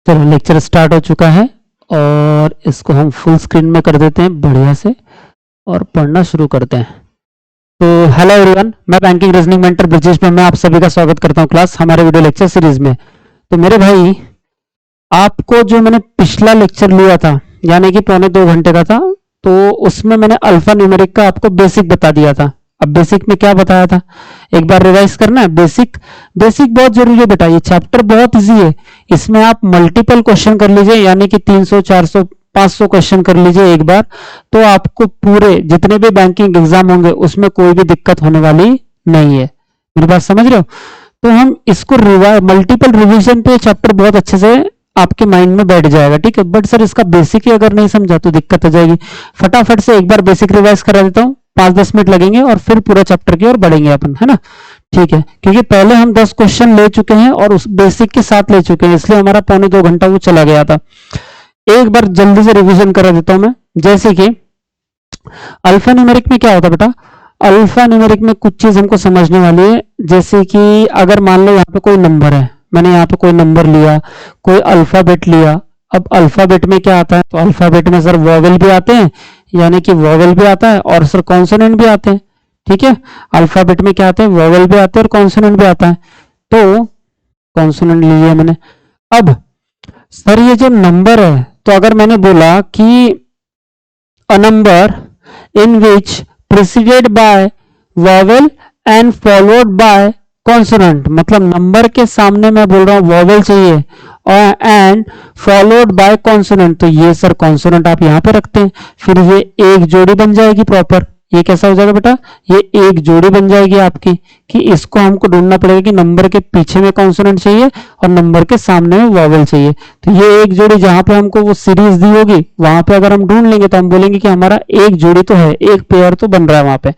चलो lecture start हो चुका है और इसको हम फुल स्क्रीन में कर देते हैं बढ़िया से और पढ़ना शुरू करते हैं। तो हेलो एवरीवन, मैं बैंकिंग रीजनिंग मेंटर ब्रिजेश में मैं आप सभी का स्वागत करता हूं क्लास हमारे वीडियो लेक्चर सीरीज में। तो मेरे भाई, आपको जो मैंने पिछला लेक्चर लिया था यानी कि पौने 2 घंटे का था, तो उसमें मैंने अल्फा न्यूमेरिक का आपको बेसिक बता दिया था। अब बेसिक में क्या बताया था, एक बार रिवाइज करना है। बेसिक बेसिक बहुत जरूरी है बेटा, ये चैप्टर बहुत इजी है। इसमें आप मल्टीपल क्वेश्चन कर लीजिए यानी कि 300 400 500 क्वेश्चन कर लीजिए एक बार, तो आपको पूरे जितने भी बैंकिंग एग्जाम होंगे उसमें कोई भी दिक्कत होने वाली नहीं है। मेरी बात समझ रहे हो? तो हम इसको मल्टीपल रिवीजन पे चैप्टर बहुत अच्छे से आपके माइंड में बैठ जाएगा, ठीक है। बट सर इसका बेसिक ही अगर नहीं समझा तो दिक्कत हो जाएगी। फटाफट से एक बार बेसिक रिवाइज करा देता हूँ, 5-10 मिनट लगेंगे और फिर पूरा चैप्टर की ओर बढ़ेंगे अपन, है ना। ठीक है, क्योंकि पहले हम 10 क्वेश्चन ले चुके हैं और उस बेसिक के साथ ले चुके हैं, इसलिए हमारा पौने 2 घंटा वो चला गया था। एक बार जल्दी से रिवीजन करा देता हूं मैं। जैसे कि अल्फा न्यूमेरिक में क्या होता है बेटा, अल्फा न्यूमेरिक में कुछ चीज हमको समझने वाली है। जैसे कि अगर मान लो यहाँ पे कोई नंबर है, मैंने यहाँ पे कोई नंबर लिया, कोई अल्फाबेट लिया। अब अल्फाबेट में क्या आता है, तो अल्फाबेट में सर वोवेल भी आते हैं, यानी कि वोवेल भी आता है और सर कॉन्सोनेंट भी आते हैं, ठीक है। अल्फाबेट में क्या आते हैं, वोवेल भी आते हैं और कॉन्सोनेंट भी आता है। तो कॉन्सोनेंट लिया मैंने। अब सर ये जो नंबर है, तो अगर मैंने बोला कि a number in which preceded by vowel and followed by consonant, मतलब नंबर के सामने मैं बोल रहा हूं वॉवेल चाहिए और एंड फॉलोड बाय कॉन्सोनेंट, तो ये सर कॉन्सोनेंट आप यहां पे रखते हैं, फिर ये एक जोड़ी बन जाएगी प्रॉपर। ये कैसा हो जाएगा बेटा, ये एक जोड़ी बन जाएगी आपकी, कि इसको हमको ढूंढना पड़ेगा कि नंबर के पीछे में कॉन्सोनेंट चाहिए और नंबर के सामने में वॉवेल चाहिए। तो ये एक जोड़ी जहां पे हमको वो सीरीज दी होगी वहां पे अगर हम ढूंढ लेंगे तो हम बोलेंगे कि हमारा एक जोड़ी तो है, एक पेयर तो बन रहा है वहां पे।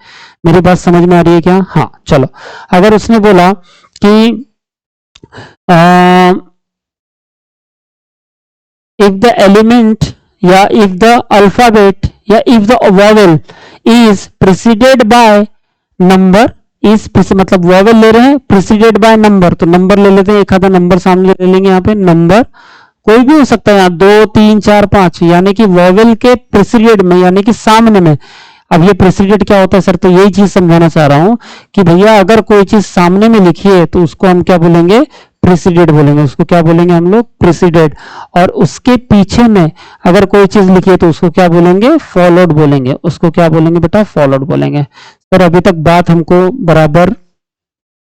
मेरी बात समझ में आ रही है क्या? हाँ चलो। अगर उसने बोला कि if the element या if the alphabet या if the vowel is preceded by number is मतलब vowel ले रहे हैं preceded by number, तो नंबर ले लेते हैं, एक आधा नंबर सामने ले लेंगे। यहाँ पे नंबर कोई भी हो सकता है, यहाँ 2 3 4 5, यानी कि वॉवेल के प्रेसिडेड में यानी कि सामने में। अब ये प्रेसिडेड क्या होता है सर, तो यही चीज समझाना चाह रहा हूं कि भैया अगर कोई चीज सामने में लिखी है तो उसको हम क्या बोलेंगे, प्रेसिडेड बोलेंगे। उसको क्या बोलेंगे हम लोग, प्रेसिडेड। और उसके पीछे में अगर कोई चीज लिखी है तो उसको क्या बोलेंगे, फॉलोड बोलेंगे। उसको क्या बोलेंगे बेटा, फॉलोड बोलेंगे। सर अभी तक बात हमको बराबर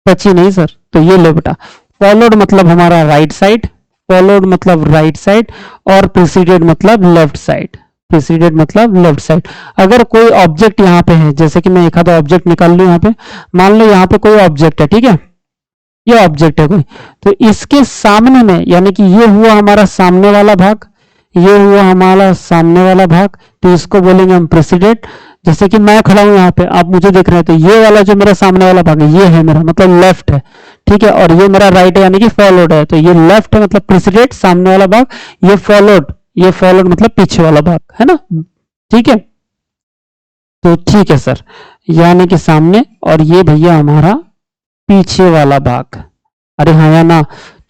पची नहीं सर, तो ये लो बेटा, फॉलोड मतलब हमारा राइट साइड, फॉलोड मतलब राइट साइड और प्रेसिडेड मतलब लेफ्ट साइड। प्रेसिडेड मतलब लेफ्ट साइड। अगर कोई ऑब्जेक्ट यहाँ पे है, जैसे कि मैं एक आधा ऑब्जेक्ट निकाल लूं, यहाँ पे मान लो यहाँ पे कोई ऑब्जेक्ट है, ठीक है, ये ऑब्जेक्ट है कोई, तो इसके सामने में यानी कि ये हुआ हमारा सामने वाला भाग, ये हुआ हमारा सामने वाला भाग, तो इसको बोलेंगे हम प्रेसिडेड। जैसे कि मैं खड़ा हूं यहाँ पे, आप मुझे देख रहे हैं, तो ये वाला जो मेरा सामने वाला भाग है ये है मेरा मतलब लेफ्ट है, ठीक है, और ये मेरा राइट है यानी कि फॉलोड है। तो ये लेफ्ट है मतलब प्रेसिडेड सामने वाला भाग, ये फॉलोड मतलब पीछे वाला भाग, है ना, ठीक है। तो ठीक है सर, यानी कि सामने और ये भैया हमारा पीछे वाला भाग। अरे हाँ या ना,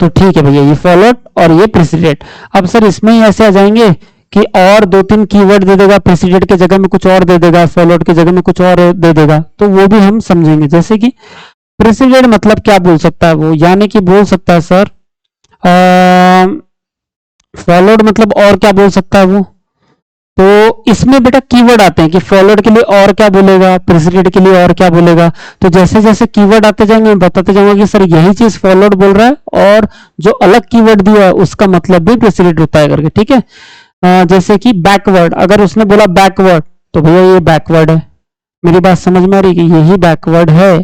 तो ठीक है भैया, ये फॉलोड और ये प्रेसिडेड। अब सर इसमें ही ऐसे आ जाएंगे कि और 2-3 कीवर्ड दे देगा, प्रेसिडेड के जगह में कुछ और दे देगा, फॉलोड के जगह में कुछ और दे देगा, तो वो भी हम समझेंगे। जैसे कि प्रेसिडेड मतलब क्या बोल सकता है वो, यानी कि बोल सकता है सर फॉलोड मतलब और क्या बोल सकता है वो। तो इसमें बेटा कीवर्ड आते हैं कि फॉलोड के लिए और क्या बोलेगा, प्रेसिडेड के लिए और क्या बोलेगा। तो जैसे जैसे कीवर्ड आते जाएंगे मैं बताते जाऊंगा कि सर यही चीज फॉलोड बोल रहा है और जो अलग कीवर्ड दिया है उसका मतलब भी प्रेसिडेड होता है करके, ठीक है। जैसे कि बैकवर्ड, अगर उसने बोला बैकवर्ड तो भैया ये बैकवर्ड है। मेरी बात समझ में आ रही है कि यही बैकवर्ड है,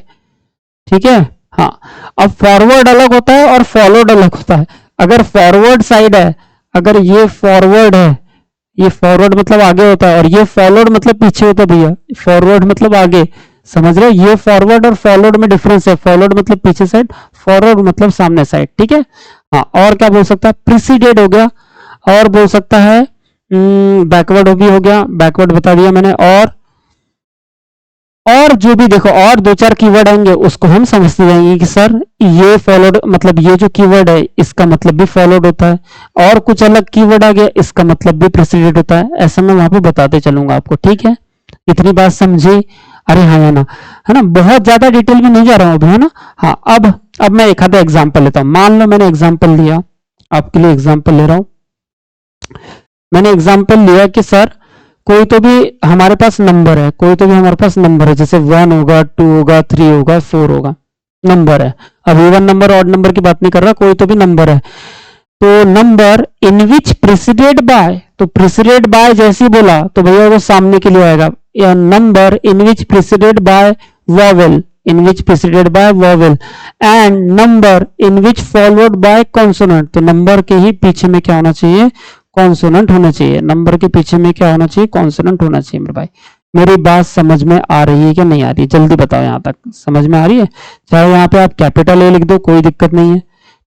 ठीक है। हाँ, अब फॉरवर्ड अलग होता है और फॉलोड अलग होता है। अगर फॉरवर्ड साइड है, अगर ये फॉरवर्ड है, ये फॉरवर्ड मतलब आगे होता है और ये फॉलोड मतलब पीछे होता है भैया, फॉरवर्ड मतलब आगे, समझ रहे हो? ये फॉरवर्ड और फॉलोड में डिफरेंस है, फॉलोड मतलब पीछे साइड, फॉरवर्ड मतलब सामने साइड, ठीक है। हाँ, और क्या बोल सकता है, प्रीसीडेड हो गया, और बोल सकता है बैकवर्ड भी हो गया, बैकवर्ड बता दिया मैंने, और और जो भी देखो और दो चार कीवर्ड आएंगे उसको हम समझते जाएंगे कि सर ये फॉलोड मतलब ये जो कीवर्ड है इसका मतलब भी फॉलोड होता है, और कुछ अलग कीवर्ड आ गया इसका मतलब भी प्रेसिडेंट होता है। ऐसा मैं वहां पे बताते चलूंगा आपको, ठीक है? इतनी बात समझी? अरे हाँ है ना, है ना? बहुत ज्यादा डिटेल में नहीं जा रहा हूं अभी, है ना? हाँ, अब मैं एक आधा एग्जाम्पल लेता हूं। मान लो मैंने एग्जाम्पल लिया, आपके लिए एग्जाम्पल ले रहा हूं। मैंने एग्जाम्पल लिया कि सर कोई तो भी हमारे पास नंबर है, कोई तो भी हमारे पास नंबर है, जैसे 1 होगा, 2 होगा, 3 होगा, 4 होगा, नंबर है। अब इवन नंबर ऑड नंबर की बात नहीं कर रहा, कोई तो भी नंबर है। तो number in which preceded by, तो प्रेसिडेड बाय जैसे ही बोला तो भैया वो सामने के लिए आएगा, या number in which preceded by vowel, in which preceded by vowel, and number in which followed by consonant. तो नंबर के ही पीछे में क्या होना चाहिए? कॉन्सोनेंट होना चाहिए। नंबर के पीछे में क्या होना चाहिए? कॉन्सोनेंट होना चाहिए। मेरे भाई मेरी बात समझ में आ रही है क्या नहीं आ रही है? जल्दी बताओ, यहां तक समझ में आ रही है? चाहे यहां पे आप कैपिटल ए लिख दो, कोई दिक्कत नहीं है,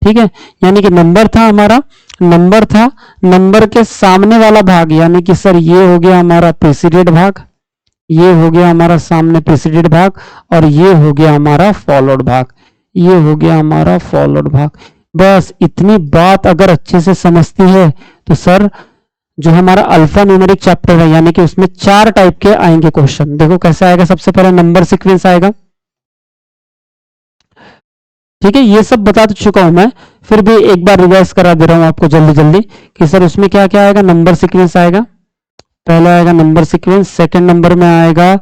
ठीक है? यानी कि नंबर था हमारा, नंबर था, नंबर के सामने वाला भाग, यानी कि सर ये हो गया हमारा प्रेसिडेंट भाग, ये हो गया हमारा सामने प्रेसिडेंट भाग, और ये हो गया हमारा फॉलोड भाग, ये हो गया हमारा फॉलोड भाग। बस इतनी बात अगर अच्छे से समझती है तो सर जो हमारा अल्फा न्यूमेरिक चैप्टर है, यानी कि उसमें 4 टाइप के आएंगे क्वेश्चन। देखो कैसे आएगा, सबसे पहले नंबर सीक्वेंस आएगा, ठीक है? ये सब बता तो चुका हूं मैं, फिर भी एक बार रिवाइज करा दे रहा हूं आपको जल्दी जल्दी कि सर उसमें क्या क्या आएगा। नंबर सीक्वेंस आएगा, पहला आएगा नंबर सीक्वेंस, सेकंड नंबर में आएगा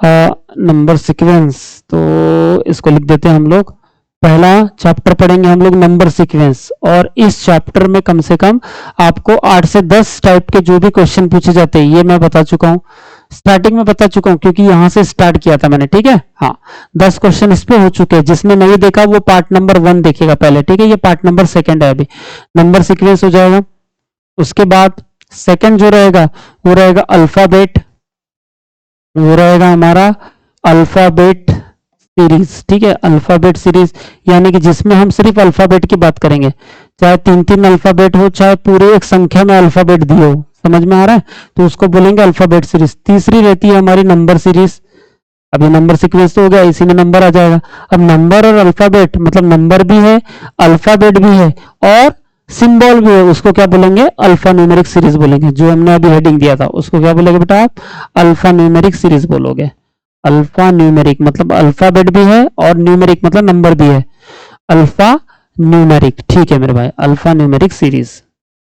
नंबर सीक्वेंस, तो इसको लिख देते हैं हम लोग। पहला चैप्टर पढ़ेंगे हम लोग नंबर सीक्वेंस, और इस चैप्टर में कम से कम आपको 8 से 10 टाइप के जो भी क्वेश्चन पूछे जाते हैं ये मैं बता चुका हूं, स्टार्टिंग में बता चुका हूं, क्योंकि यहां से स्टार्ट किया था मैंने, ठीक है? हाँ, 10 क्वेश्चन इस पे हो चुके हैं। जिसने नहीं देखा वो पार्ट नंबर 1 देखेगा पहले, ठीक है? ये पार्ट नंबर 2 है। अभी नंबर सीक्वेंस हो जाएगा, उसके बाद सेकंड जो रहेगा वो रहेगा अल्फाबेट, वो रहेगा हमारा अल्फाबेट सीरीज, ठीक है? अल्फाबेट सीरीज यानी कि जिसमें हम सिर्फ अल्फाबेट की बात करेंगे, चाहे 3-3 अल्फाबेट हो, चाहे पूरे एक संख्या में अल्फाबेट दिए हो, समझ में आ रहा है? तो उसको बोलेंगे अल्फाबेट सीरीज। तीसरी रहती है हमारी नंबर सीरीज। अब ये नंबर सीक्वेंस तो हो गया, इसी में नंबर आ जाएगा। अब नंबर और अल्फाबेट मतलब नंबर भी है, अल्फाबेट भी है, और सिंबल भी है, उसको क्या बोलेंगे? अल्फा न्यूमेरिक सीरीज बोलेंगे। जो हमने अभी हेडिंग दिया था उसको क्या बोलेंगे बेटा आप? अल्फा न्यूमेरिक सीरीज बोलोगे। अल्फा न्यूमेरिक मतलब अल्फाबेट भी है और न्यूमेरिक मतलब नंबर भी है, अल्फा न्यूमेरिक, ठीक है मेरे भाई? Alpha numeric series.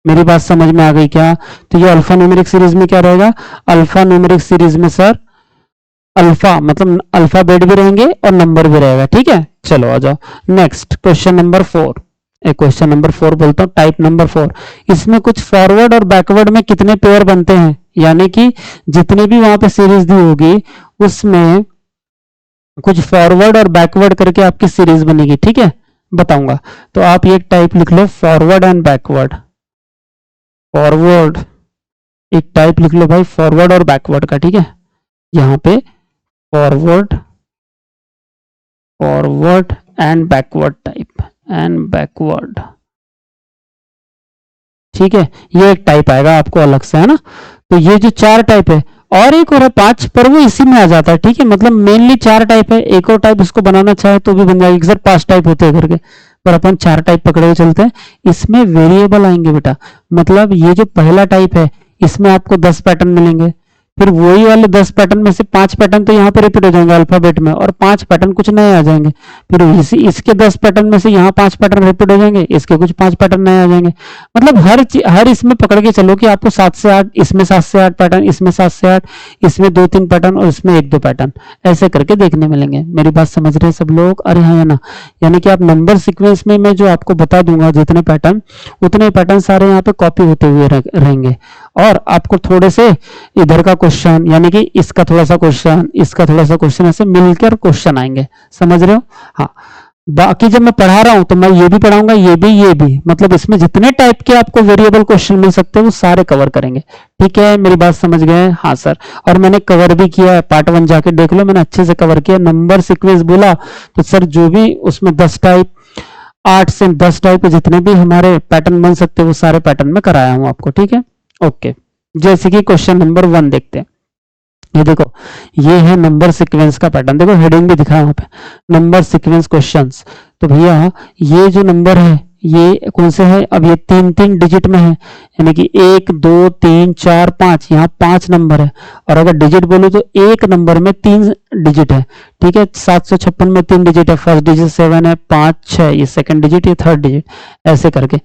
मेरी बात समझ में आ गई क्या? तो ये अल्फा न्यूमेरिक सीरीज में क्या रहेगा? अल्फा न्यूमेरिक सीरीज में सर अल्फा मतलब अल्फाबेट भी रहेंगे और नंबर भी रहेगा, ठीक है? चलो आ जाओ next question number 4। Question number 4 बोलता हूं, टाइप नंबर 4। इसमें कुछ फॉरवर्ड और बैकवर्ड में कितने पेयर बनते हैं, यानी कि जितने भी वहां पे सीरीज दी होगी उसमें कुछ फॉरवर्ड और बैकवर्ड करके आपकी सीरीज बनेगी, ठीक है? बताऊंगा। तो आप ये टाइप लिख लो, फॉरवर्ड एंड बैकवर्ड। फॉरवर्ड एक टाइप लिख लो भाई, फॉरवर्ड और बैकवर्ड का, ठीक है? यहाँ पे forward, forward and backward type, and backward, ठीक है? ये एक टाइप आएगा आपको अलग से, है ना? तो ये जो 4 टाइप है, और एक और है 5, पर वो इसी में आ जाता है, ठीक है? मतलब मेनली 4 टाइप है, एक और टाइप इसको बनाना चाहे तो भी बन जाएगा। सर 5 टाइप होते हैं करके, पर अपन 4 टाइप पकड़े हुए चलते हैं। इसमें वेरिएबल आएंगे बेटा, मतलब ये जो पहला टाइप है इसमें आपको 10 पैटर्न मिलेंगे, फिर वही वाले 10 पैटर्न में से 5 पैटर्न तो यहाँ पे रिपीट हो जाएंगे अल्फाबेट में, और 5 पैटर्न कुछ नए आ जाएंगे। फिर इसके 10 पैटर्न में से यहाँ 5 पैटर्न रिपीट हो जाएंगे, इसके कुछ 5 पैटर्न नए आ जाएंगे। मतलब हर इसमें पकड़ के चलो कि आपको 7 से 8, इसमें 7 से 8 पैटर्न, इसमें 7 से 8, इसमें 2-3 पैटर्न, और इसमें 1-2 पैटर्न, ऐसे करके देखने मिलेंगे। मेरी बात समझ रहे हैं सब लोग? अरे हाँ, है ना? यानी कि आप नंबर सीक्वेंस में मैं जो आपको बता दूंगा जितने पैटर्न, उतने पैटर्न सारे यहाँ पे कॉपी होते हुए रहेंगे, और आपको थोड़े से इधर का क्वेश्चन, यानी कि इसका थोड़ा सा क्वेश्चन, इसका थोड़ा सा क्वेश्चन, ऐसे मिलकर क्वेश्चन आएंगे, समझ रहे हो? हाँ, बाकी जब मैं पढ़ा रहा हूं तो मैं ये भी पढ़ाऊंगा, ये भी, मतलब इसमें जितने टाइप के आपको वेरिएबल क्वेश्चन मिल सकते हैं वो सारे कवर करेंगे, ठीक है? मेरी बात समझ गए? हाँ सर, और मैंने कवर भी किया है, पार्ट 1 जाके देख लो, मैंने अच्छे से कवर किया। नंबर सीक्वेंस बोला तो सर जो भी उसमें 10 टाइप, 8 से 10 टाइप के जितने भी हमारे पैटर्न बन सकते हैं वो सारे पैटर्न में कराया हूं आपको, ठीक है? ओके, जैसे कि क्वेश्चन नंबर 1 देखते हैं। ये देखो, ये है नंबर सीक्वेंस का पैटर्न, देखो हेडिंग भी दिखा है वहां पे, नंबर सीक्वेंस क्वेश्चंस। तो भैया ये जो नंबर है ये कौन से है, अब ये 3-3 डिजिट में है, यानी कि 1 2 3 4 5, यहाँ 5 नंबर है। और अगर डिजिट बोलो तो एक नंबर में 3 डिजिट है, ठीक है। 756 में 3 डिजिट है, फर्स्ट डिजिट 7 है, 5 6 ये सेकंड डिजिट, ये थर्ड डिजिट, ऐसे करके।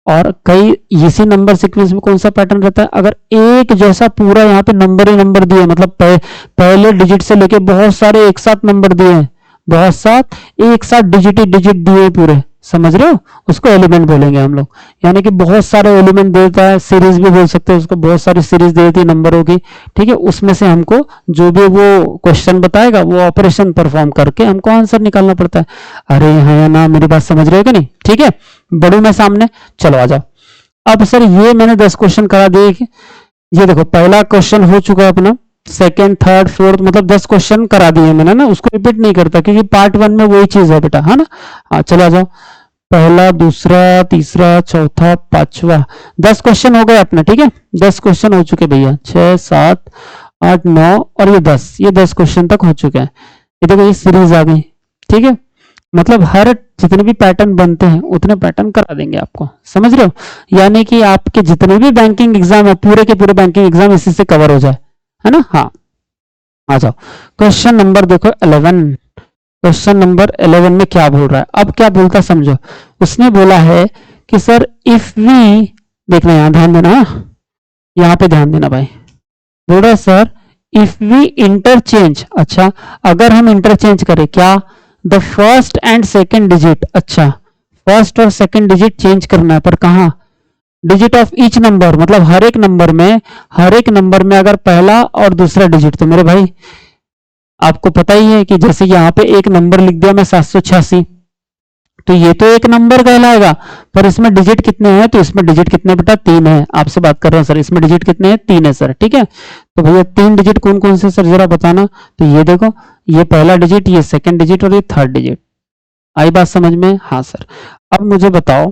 और कई इसी नंबर सीक्वेंस में कौन सा पैटर्न रहता है, अगर एक जैसा पूरा यहाँ पे नंबर ही नंबर दिए, मतलब पहले डिजिट से लेके बहुत सारे एक साथ नंबर दिए हैं, बहुत साथ एक साथ डिजिट ही डिजिट दिए पूरे, समझ रहे हो, उसको एलिमेंट बोलेंगे हम लोग। यानी कि बहुत सारे एलिमेंट देता है, सीरीज भी बोल सकते हैं उसको, बहुत सारी सीरीज दे देती है नंबरों की, ठीक है। उसमें से हमको जो भी वो क्वेश्चन बताएगा वो ऑपरेशन परफॉर्म करके हमको आंसर निकालना पड़ता है। अरे हाँ या ना, मेरी बात समझ रहे हो कि नहीं, ठीक है। बढ़ू मैं सामने, चलो आ जाओ। अब सर ये मैंने 10 क्वेश्चन करा दिए, ये देखो पहला क्वेश्चन हो चुका है अपना, सेकेंड थर्ड फोर्थ, मतलब 10 क्वेश्चन करा दिए मैंने ना, उसको रिपीट नहीं करता क्योंकि पार्ट 1 में वही चीज है बेटा, है ना। हाँ चलो आ जाओ, पहला दूसरा तीसरा चौथा पांचवा, 10 क्वेश्चन हो गए अपने, ठीक है। 10 क्वेश्चन हो चुके भैया, 6 7 8 9 और ये 10, ये 10 क्वेश्चन तक हो चुके हैं। ये देखो ये सीरीज आ गई, ठीक है। मतलब हर जितने भी पैटर्न बनते हैं उतने पैटर्न करा देंगे आपको, समझ रहे हो। यानी कि आपके जितने भी बैंकिंग एग्जाम है, पूरे के पूरे बैंकिंग एग्जाम इसी से कवर हो जाए, है ना। हाँ आ जाओ, क्वेश्चन नंबर देखो 11। क्वेश्चन नंबर 11 में क्या बोल रहा है, अब क्या बोलता समझो। उसने बोला है कि सर इफ वी, देखना यहां ध्यान देना, यहां पे ध्यान देना भाई। बोल रहा है सर इफ वी इंटरचेंज, अच्छा अगर हम इंटरचेंज करें क्या, the first and second digit, अच्छा फर्स्ट और सेकेंड डिजिट चेंज करना है, पर कहां, डिजिट ऑफ ईच नंबर, मतलब हर एक नंबर में अगर पहला और दूसरा डिजिट, तो मेरे भाई आपको पता ही है कि जैसे यहां पे एक नंबर लिख दिया मैं 786, तो ये तो एक नंबर कहलाएगा, पर इसमें डिजिट कितने हैं, तो इसमें डिजिट कितने बेटा 3 है। आपसे बात कर रहा हूं सर, इसमें डिजिट कितने हैं, 3 है सर, ठीक है। तो भैया 3 डिजिट कौन कौन से सर जरा बताना। तो ये देखो, ये पहला डिजिट, ये सेकंड डिजिट और ये थर्ड डिजिट, आई बात समझ में। हाँ सर, अब मुझे बताओ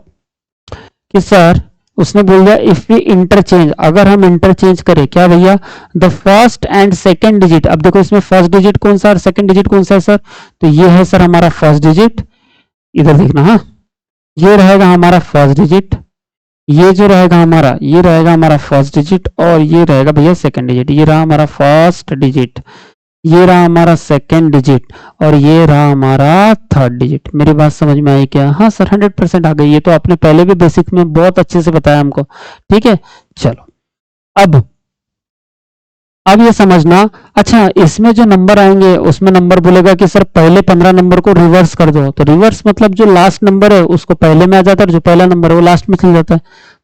कि सर उसने बोल दिया इफ वी इंटरचेंज, अगर हम इंटरचेंज करें क्या भैया, the first and second digit. अब देखो इसमें फर्स्ट डिजिट कौन सा और सेकंड डिजिट कौन सा है सर, तो ये है सर हमारा फर्स्ट डिजिट, इधर देखना, हाँ ये रहेगा हमारा फर्स्ट डिजिट, ये जो रहेगा हमारा, ये रहेगा हमारा फर्स्ट डिजिट, और ये रहेगा भैया सेकंड डिजिट। ये रहा हमारा फर्स्ट डिजिट, ये रहा हमारा सेकंड डिजिट, और ये रहा हमारा थर्ड डिजिट। मेरी बात समझ में आई क्या, हाँ सर 100% आ गई, ये तो आपने पहले भी बेसिक में बहुत अच्छे से बताया हमको, ठीक है। चलो अब ये समझना, अच्छा इसमें जो नंबर आएंगे उसमें नंबर बोलेगा कि सर पहले 15 नंबर को रिवर्स कर दो, तो रिवर्स मतलब जो लास्ट नंबर है उसको पहले में आ जाता है, और जो पहला नंबर है वो लास्ट में चल जाता है,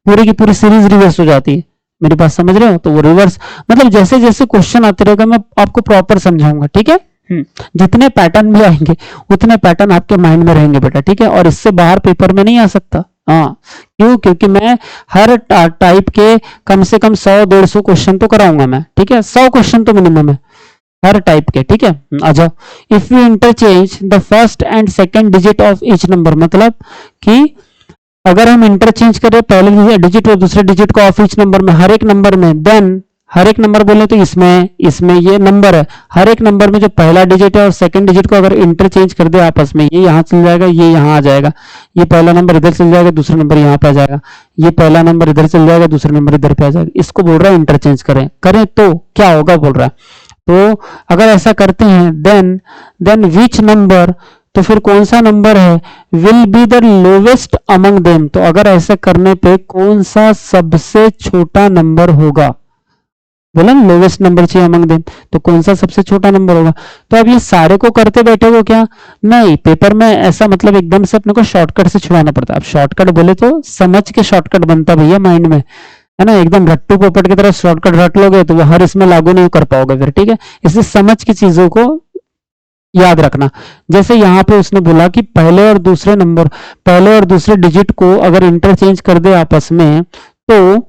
पूरी की पूरी सीरीज रिवर्स हो जाती है। मेरी बात समझ रहे हो, तो वो रिवर्स मतलब जैसे जैसे क्वेश्चन आते रहेगा मैं आपको प्रॉपर समझाऊंगा, ठीक है। जितने पैटर्न भी आएंगे उतने पैटर्न आपके माइंड में रहेंगे बेटा, ठीक है। और इससे बाहर पेपर में नहीं आ सकता, हाँ क्यों, क्योंकि मैं हर टाइप के कम से कम 100-150 क्वेश्चन तो कराऊंगा मैं, ठीक है। 100 क्वेश्चन तो मिनिमम है हर टाइप के, ठीक है। आ जाओ, if you interchange the first and second digit of each number, मतलब कि अगर हम इंटरचेंज करें पहले डिजिट और दूसरे डिजिट को ऑफ ईच नंबर में, हर एक नंबर में, देन हर एक नंबर बोले तो इसमें ये नंबर है, हर एक नंबर में जो पहला डिजिट है और सेकंड डिजिट को अगर इंटरचेंज कर दे आपस में, ये यहाँ चल जाएगा, ये यहाँ आ जाएगा, ये पहला नंबर इधर चल जाएगा, दूसरा नंबर यहाँ पे आ जाएगा, ये पहला नंबर इधर चल जाएगा, दूसरा नंबर इधर पे आ जाएगा। इसको बोल रहा है इंटरचेंज करें तो क्या होगा बोल रहा है। तो अगर ऐसा करते हैं देन विच नंबर, तो फिर कौन सा नंबर है, will be the lowest among them, तो अगर ऐसा करने पे कौन सा सबसे छोटा नंबर होगा, बोला ना लोवेस्ट नंबर चाहिए अमंग देम, तो कौन सा सबसे छोटा नंबर होगा। तो अब ये सारे को करते बैठे हो क्या, नहीं पेपर में ऐसा मतलब एकदम से अपने को शॉर्टकट से छुड़ाना पड़ता है। अब शॉर्टकट बोले तो समझ के शॉर्टकट बनता भैया माइंड में, है ना, एकदम रट्टू पोपट की तरह शॉर्टकट रट लोगे तो वो हर इसमें लागू नहीं कर पाओगे फिर, ठीक है। इसलिए समझ की चीजों को याद रखना। जैसे यहाँ पे उसने बोला कि पहले और दूसरे डिजिट को अगर इंटरचेंज कर दे आपस में, तो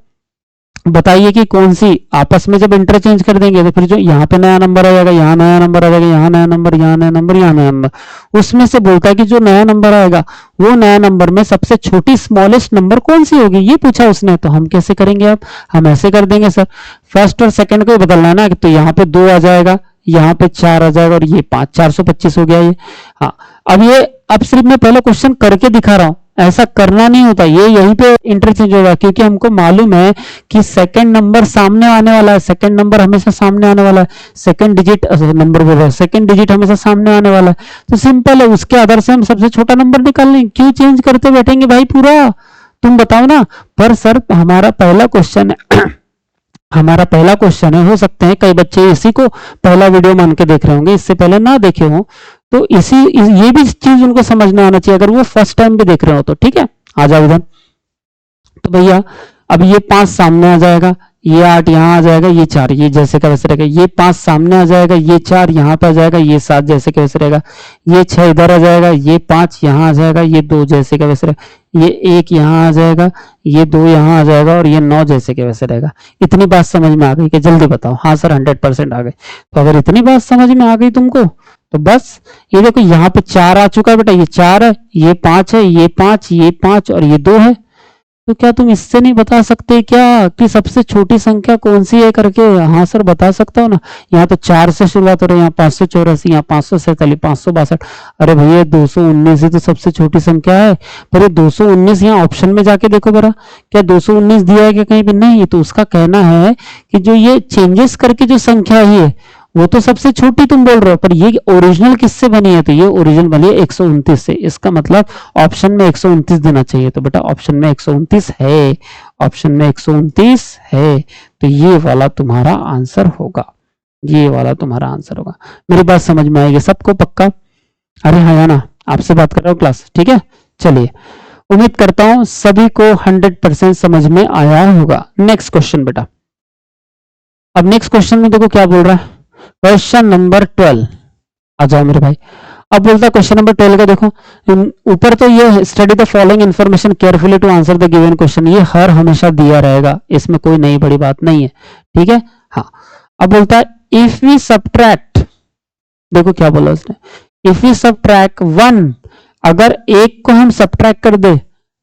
बताइए कि कौन सी आपस में जब इंटरचेंज कर देंगे तो फिर जो यहाँ पे नया नंबर आ जाएगा, यहाँ नया नंबर आ जाएगा, यहाँ नया नंबर, यहाँ नया नंबर, यहाँ नया नंबर, उसमें से बोलता है कि जो नया नंबर आएगा वो नया नंबर में सबसे छोटी स्मॉलेस्ट नंबर कौन सी होगी, ये पूछा उसने। तो हम कैसे करेंगे, अब हम ऐसे कर देंगे सर, फर्स्ट और सेकंड को ही बदलना है ना, तो यहाँ पे 2 आ जाएगा, यहाँ पे 4 आ जाएगा और ये 5, 425 हो गया ये। हाँ, अब सिर्फ मैं पहले क्वेश्चन करके दिखा रहा हूं, ऐसा करना नहीं होता, ये यहीं पे इंटरचेंज होगा, क्योंकि हमको मालूम है कि सेकंड नंबर सामने आने वाला है, सेकंड नंबर हमेशा सामने आने वाला है, सेकंड डिजिट नंबर बोल रहा है, सेकंड डिजिट हमेशा सामने आने वाला है, तो सिंपल है, उसके आधार से हम सबसे छोटा नंबर निकाल लें, क्यों चेंज करते बैठेंगे भाई पूरा, तुम बताओ ना। पर सर हमारा पहला क्वेश्चन है हमारा पहला क्वेश्चन है, हो सकते हैं कई बच्चे इसी को पहला वीडियो मान के देख रहे होंगे, इससे पहले ना देखे हो, तो ये भी चीज उनको समझना आना चाहिए, अगर वो फर्स्ट टाइम भी देख रहे हो तो। ठीक है, आ जाओ इधर। तो भैया अब ये 5 सामने आ जाएगा, ये 8 यहाँ आ जाएगा, ये 4 ये जैसे का वैसे रहेगा, ये 5 सामने आ जाएगा, ये 4 यहाँ पे आ जाएगा, ये 7 जैसे का वैसे रहेगा, ये 6 इधर आ जाएगा, ये 5 यहाँ आ जाएगा, ये 2 जैसे का वैसे रहेगा, ये 1 यहाँ आ जाएगा, ये 2 यहाँ आ जाएगा और ये 9 जैसे के वैसे रहेगा। इतनी बात समझ में आ गई कि जल्दी बताओ? हाँ सर 100% आ गई। तो अगर इतनी बात समझ में आ गई तुमको तो बस ये देखो, यहाँ पे 4 आ चुका है बेटा, ये 4 है, ये 5 है, ये 5, ये 5 और ये 2 है। तो क्या तुम इससे नहीं बता सकते क्या कि सबसे छोटी संख्या कौन सी है करके? हाँ सर बता सकता हूँ ना। यहाँ तो 4 से शुरुआत हो रही है, यहाँ 584, यहाँ 547, 562। अरे भैया 219 ही तो सबसे छोटी संख्या है। पर ये 219 यहाँ ऑप्शन में जाके देखो जरा, क्या 219 दिया है क्या कहीं पे? नहीं। तो उसका कहना है कि जो ये चेंजेस करके जो संख्या है वो तो सबसे छोटी तुम बोल रहे हो, पर ये ओरिजिनल किससे बनी है? तो ये ओरिजिनल बनी है 129 से। इसका मतलब ऑप्शन में 129 देना चाहिए। तो बेटा ऑप्शन में 129 है, ऑप्शन में 129 है, तो ये वाला तुम्हारा आंसर होगा, ये वाला तुम्हारा आंसर होगा। मेरी बात समझ में आएगी सबको पक्का? अरे हाँ ना, आपसे बात कर रहा हूँ क्लास। ठीक है, चलिए, उम्मीद करता हूं सभी को 100% समझ में आया होगा। नेक्स्ट क्वेश्चन बेटा, अब नेक्स्ट क्वेश्चन में देखो क्या बोल रहा है, क्वेश्चन नंबर 12। आ जाओ मेरे भाई। अब बोलता है क्वेश्चन नंबर 12 का देखो, ऊपर तो ये study the following information carefully to answer the given question, ये हर हमेशा दिया रहेगा, इसमें कोई नई बड़ी बात नहीं है। ठीक है, हाँ। अब बोलता है इफ वी सब्ट्रैक्ट, देखो क्या बोला उसने, इफ वी सब्ट्रैक्ट 1, अगर एक को हम सब्ट्रैक्ट कर दे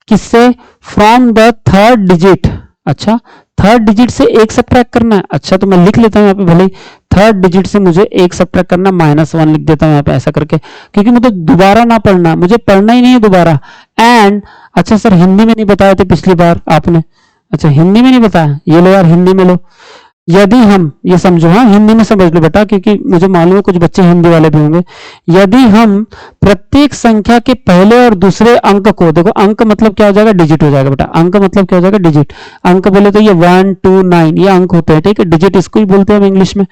किससे? From the third digit. अच्छा, थर्ड डिजिट से एक सब्ट्रैक्ट करना है। अच्छा, तो मैं लिख लेता हूं यहाँ पे, भले थर्ड डिजिट से मुझे एक सब्ट्रैक्ट करना, -1 लिख देता हूं यहाँ पे ऐसा करके, क्योंकि मुझे दोबारा ना पढ़ना, मुझे पढ़ना ही नहीं है दोबारा। एंड अच्छा सर हिंदी में नहीं बताया थे पिछली बार आपने? अच्छा हिंदी में नहीं बताया, ये लो यार हिंदी में लो। यदि हम, ये समझो, हाँ हिंदी में समझ लो बेटा, क्योंकि मुझे मालूम है कुछ बच्चे हिंदी वाले भी होंगे। यदि हम प्रत्येक संख्या के पहले और दूसरे अंक को, देखो अंक मतलब क्या हो जाएगा? डिजिट हो जाएगा बेटा। अंक मतलब क्या हो जाएगा? डिजिट। अंक बोले तो ये 1 2 9 ये अंक होते हैं। ठीक है, डिजिट इसको ही बोलते हैं हम इंग्लिश में।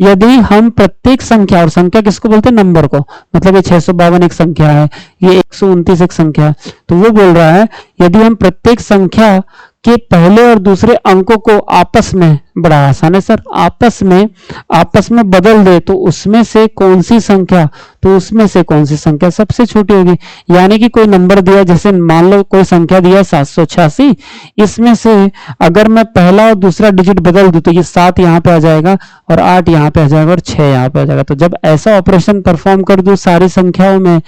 यदि हम प्रत्येक संख्या, और संख्या किसको बोलते हैं? नंबर को। मतलब ये 652 एक संख्या है, ये 129 एक संख्या है। तो वो बोल रहा है यदि हम प्रत्येक संख्या के पहले और दूसरे अंकों को आपस में, बड़ा आसान है सर, आपस में बदल दे तो उसमें से कौन सी संख्या, तो उसमें से कौन सी संख्या सबसे छोटी होगी? यानी कि कोई नंबर दिया, जैसे मान लो कोई संख्या दिया 786, इसमें से अगर मैं पहला और दूसरा डिजिट बदल दूं तो ये 7 यहाँ पे आ जाएगा और 8 यहाँ पे आ जाएगा और 6 यहाँ पे आ जाएगा। तो जब ऐसा ऑपरेशन परफॉर्म कर दूं सारी संख्याओं में,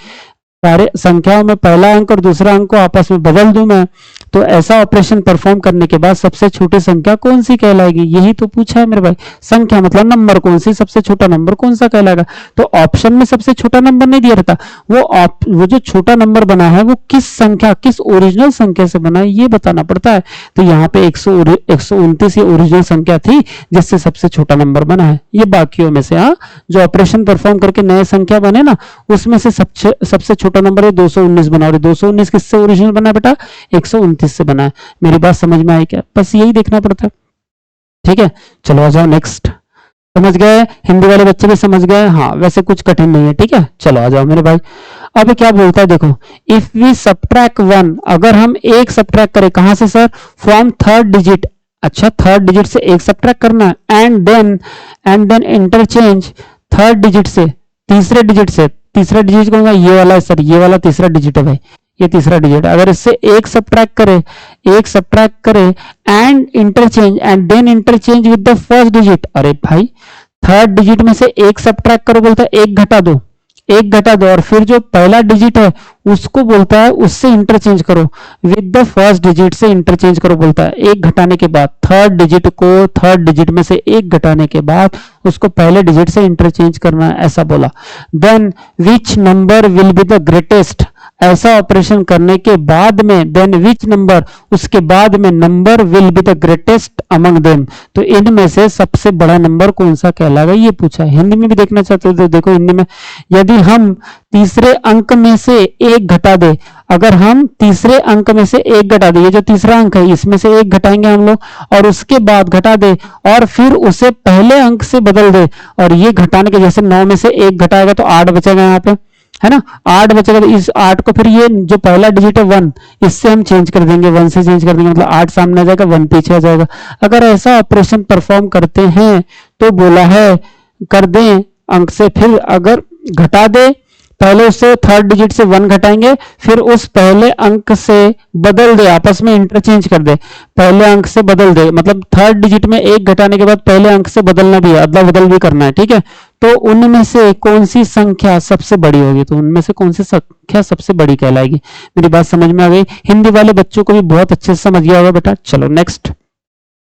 पहला अंक और दूसरा अंक को आपस में बदल दूं मैं, तो ऐसा ऑपरेशन परफॉर्म करने के बाद सबसे छोटी संख्या कौन सी कहलाएगी? यही तो पूछा है मेरे भाई। संख्या मतलब नंबर, कौन सी सबसे छोटा नंबर कौन सा कहलाएगा? तो ऑप्शन में सबसे छोटा नंबर नहीं दिया रहता, वो जो छोटा नंबर बना है वो किस संख्या, किस ओरिजिनल संख्या से बना है ये बताना पड़ता है। तो यहाँ पे 129 ये ओरिजिनल संख्या थी जिससे सबसे छोटा नंबर बना है। ये बाकियों में से, हाँ, जो ऑपरेशन परफॉर्म करके नए संख्या बने ना, उसमें से सबसे छोटा नंबर 219 बना। और 219 किससे ओरिजिनल बना बेटा? 129 से बना है। मेरी बात समझ में आई क्या? बस यही देखना पड़ता है। ठीक है, चलो आ जाओ नेक्स्ट। समझ गए? हिंदी वाले बच्चे भी समझ गए? हाँ, वैसे कुछ कठिन नहीं है। ठीक है, चलो आ जाओ मेरे भाई। अब क्या बोलता है देखो, इफ वी सब्ट्रैक्ट 1, अगर हम एक सब्ट्रैक्ट करें, कहां से सर? From third digit. अच्छा, थर्ड डिजिट से एक सब्ट्रैक्ट करना है, and then interchange third digit से तीसरे डिजिट से। तीसरा डिजिट कौन सा? ये वाला सर, ये वाला तीसरा डिजिट है भाई, ये तीसरा डिजिट। अगर इससे एक सब्ट्रैक्ट करे and interchange and then interchange with the first digit, अरे भाई थर्ड डिजिट में से एक सब्ट्रैक्ट करो, बोलता है एक घटा दो और फिर जो पहला डिजिट है उसको बोलता है उससे इंटरचेंज करो, विद द फर्स्ट डिजिट से इंटरचेंज करो बोलता है। एक घटाने के बाद थर्ड डिजिट में से एक घटाने के बाद उसको पहले डिजिट से इंटरचेंज करना है, ऐसा बोला। Then which number will be the greatest, ऐसा ऑपरेशन करने के बाद में देन विच नंबर, उसके बाद में number will be the greatest among them, तो इनमें से सबसे बड़ा नंबर कौन सा कहलाएगा ये पूछा है। हिंदी में भी देखना चाहते हो तो देखो हिंदी में, यदि हम तीसरे अंक में से एक घटा दे, अगर हम तीसरे अंक में से एक घटा दे, ये जो तीसरा अंक है इसमें से एक घटाएंगे हम लोग और उसके बाद घटा दे और फिर उसे पहले अंक से बदल दे, और ये घटाने के जैसे 9 में से एक घटाएगा तो 8 बचेगा यहाँ पे, है ना, 8 बचेगा। तो इस 8 को फिर ये जो पहला डिजिट है 1, इससे हम चेंज कर देंगे, 1 से चेंज कर देंगे, मतलब 8 सामने आ जाएगा, 1 पीछे आ जाएगा। अगर ऐसा ऑपरेशन परफॉर्म करते हैं तो बोला है कर दें अंक से, फिर अगर घटा दे पहले उससे थर्ड डिजिट से 1 घटाएंगे, फिर उस पहले अंक से बदल दे, आपस में इंटरचेंज कर दे, पहले अंक से बदल दे, मतलब थर्ड डिजिट में एक घटाने के बाद पहले अंक से बदलना भी है, अदला बदल भी करना है, ठीक है। तो उनमें से कौन सी संख्या सबसे बड़ी होगी, तो उनमें से कौन सी संख्या सबसे बड़ी कहलाएगी। मेरी बात समझ में आ गई। हिंदी वाले बच्चों को भी बहुत अच्छे से समझ गया होगा बेटा। चलो नेक्स्ट,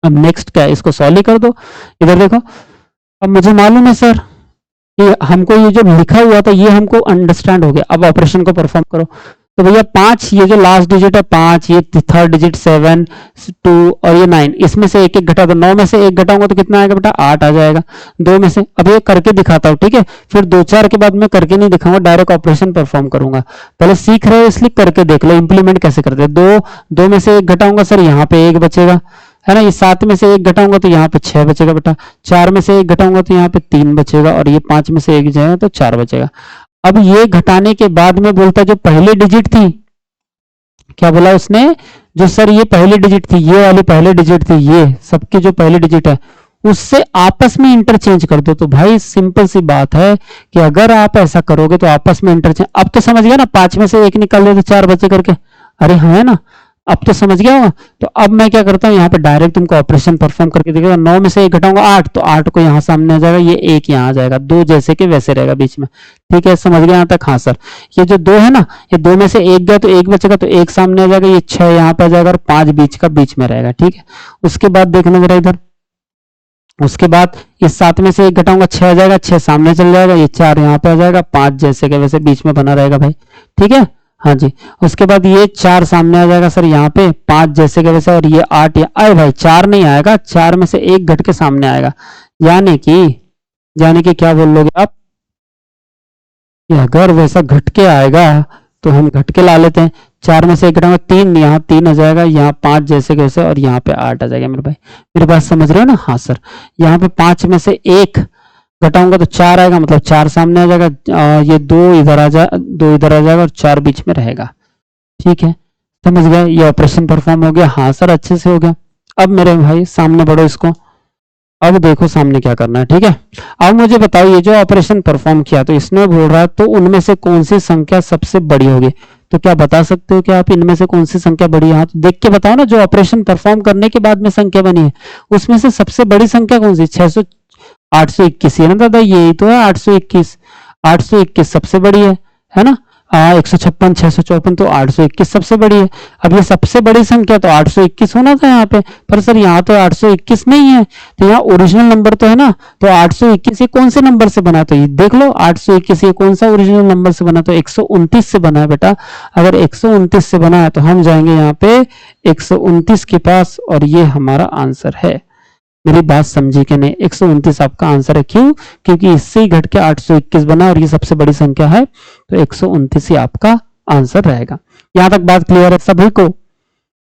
अब नेक्स्ट क्या है, इसको सॉल्व ही कर दो। इधर देखो, अब मुझे मालूम है सर कि हमको ये जो लिखा हुआ था ये हमको अंडरस्टैंड हो गया, अब ऑपरेशन को परफॉर्म करो। तो भैया 5, ये जो लास्ट डिजिट है 5, ये थर्ड डिजिट 7, 2 और ये 9, इसमें से एक एक घटा दो। 9 में से एक घटाऊंगा तो कितना आएगा बेटा, 8 आ जाएगा। 2 में से, अब ये करके दिखाता हूँ, ठीक है, फिर 2-4 के बाद मैं करके नहीं दिखाऊंगा, डायरेक्ट ऑपरेशन परफॉर्म करूंगा। पहले सीख रहे हो इसलिए करके देख लो इंप्लीमेंट कैसे करते हैं। 2 में से एक घटाऊंगा सर, यहाँ पे 1 बचेगा, है ना, ये 7 में से एक घटाऊंगा तो यहाँ पे 6 बचेगा बेटा, 4 में से एक घटाऊंगा तो यहाँ पे 3 बचेगा, और ये 5 में से एक जाएगा तो 4 बचेगा। अब ये घटाने के बाद में बोलता है जो पहली डिजिट थी, क्या बोला उसने, जो सर ये पहली डिजिट थी, ये वाली पहली डिजिट थी, ये सबकी जो पहली डिजिट है उससे आपस में इंटरचेंज कर दो। तो भाई सिंपल सी बात है कि अगर आप ऐसा करोगे तो आपस में इंटरचेंज, अब तो समझ गया ना, 5 में से एक निकाल दो तो 4 बचे करके, अरे हाँ है ना, अब तो समझ गया होगा। तो अब मैं क्या करता हूँ, यहाँ पे डायरेक्ट तुमको ऑपरेशन परफॉर्म करके दिखेगा। 9 में से एक घटाऊंगा 8, तो 8 को यहाँ सामने आ जाएगा, ये 1 यहाँ आ जाएगा, 2 जैसे के वैसे रहेगा बीच में, ठीक है, समझ गया यहाँ तक। हाँ सर, ये जो 2 है ना, ये 2 में से एक गया तो 1 बचेगा, तो 1 सामने आ जाएगा, ये 6 यहाँ पे आ जाएगा और 5 बीच का बीच में रहेगा, ठीक है। उसके बाद देखना जरा इधर, उसके बाद इस 7 में से एक घटाऊंगा 6 आ जाएगा, 6 सामने चल जाएगा, ये 4 यहाँ पे आ जाएगा, 5 जैसे के वैसे बीच में बना रहेगा भाई, ठीक है, हाँ जी। उसके बाद ये 4 सामने आ जाएगा सर यहाँ पे, 5 जैसे के वैसे, और ये 8 अरे भाई 4 नहीं आएगा, 4 में से एक घट के सामने आएगा, यानी कि क्या बोल लोगे आप, अगर वैसा घट के आएगा तो हम घट के ला लेते हैं। 4 में से एक घटाऊंगा 3, यहाँ 3 आ जाएगा, यहाँ 5 जैसे कैसे, और यहाँ पे 8 आ जाएगा मेरे भाई। मेरी बात समझ रहे हो ना, हाँ सर। यहाँ पे 5 में से एक घटाऊंगा तो 4 आएगा, मतलब 4 सामने आ जाएगा, ये 2 इधर आ जाएगा और 4 बीच में रहेगा, ठीक है, समझ गए। ये ऑपरेशन परफॉर्म हो गया, हाँ सर अच्छे से हो गया। अब मेरे भाई सामने बढ़ो इसको, अब देखो सामने क्या करना है, ठीक है। अब मुझे बताओ ये जो ऑपरेशन परफॉर्म किया तो इसमें बोल रहा है तो उनमें से कौन सी संख्या सबसे बड़ी होगी, तो क्या बता सकते हो कि आप इनमें से कौन सी संख्या बड़ी है, हाँ तो देख के बताओ ना, जो ऑपरेशन परफॉर्म करने के बाद में संख्या बनी है उसमें से सबसे बड़ी संख्या कौन सी, 821 है ना दादा, यही तो है 821, 821 सबसे बड़ी है ना, 156, 654, तो 821 सबसे बड़ी है। अब ये सबसे बड़ी संख्या तो 821 होना था यहाँ पे, पर सर यहाँ तो 821 नहीं है, तो यहाँ ओरिजिनल नंबर तो है ना, तो 821 ये कौन से नंबर से बना, तो ये देख लो 821 ये कौन सा ओरिजिनल नंबर से बना, तो 129 से बना है बेटा। अगर 129 से बना है तो हम जाएंगे यहाँ पे 129 के पास, और ये हमारा आंसर है। मेरी बात समझी कि नहीं, 129 आपका आंसर है, क्यों, क्योंकि इससे ही घट के 821 बना और ये सबसे बड़ी संख्या है, तो 129 ही आपका आंसर रहेगा। यहां तक बात क्लियर है सभी को,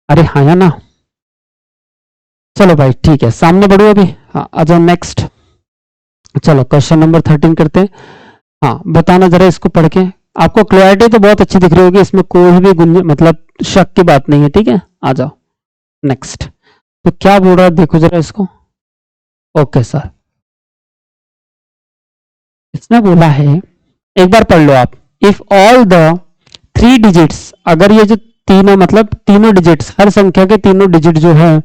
अरे हाँ या ना, चलो भाई ठीक है, सामने बढ़ो अभी, हाँ आ जाओ नेक्स्ट। चलो क्वेश्चन नंबर 13 करते हैं। हाँ बताना जरा इसको पढ़ के, आपको क्लियरिटी तो बहुत अच्छी दिख रही होगी, इसमें कोई भी मतलब शक की बात नहीं है, ठीक है, आ जाओ नेक्स्ट। तो क्या बोल रहा है देखो जरा इसको, ओके सर, इसने बोला है, एक बार पढ़ लो आप, इफ ऑल द 3 डिजिट्स अगर ये जो तीनों मतलब तीनों डिजिट्स, हर संख्या के तीनों डिजिट जो है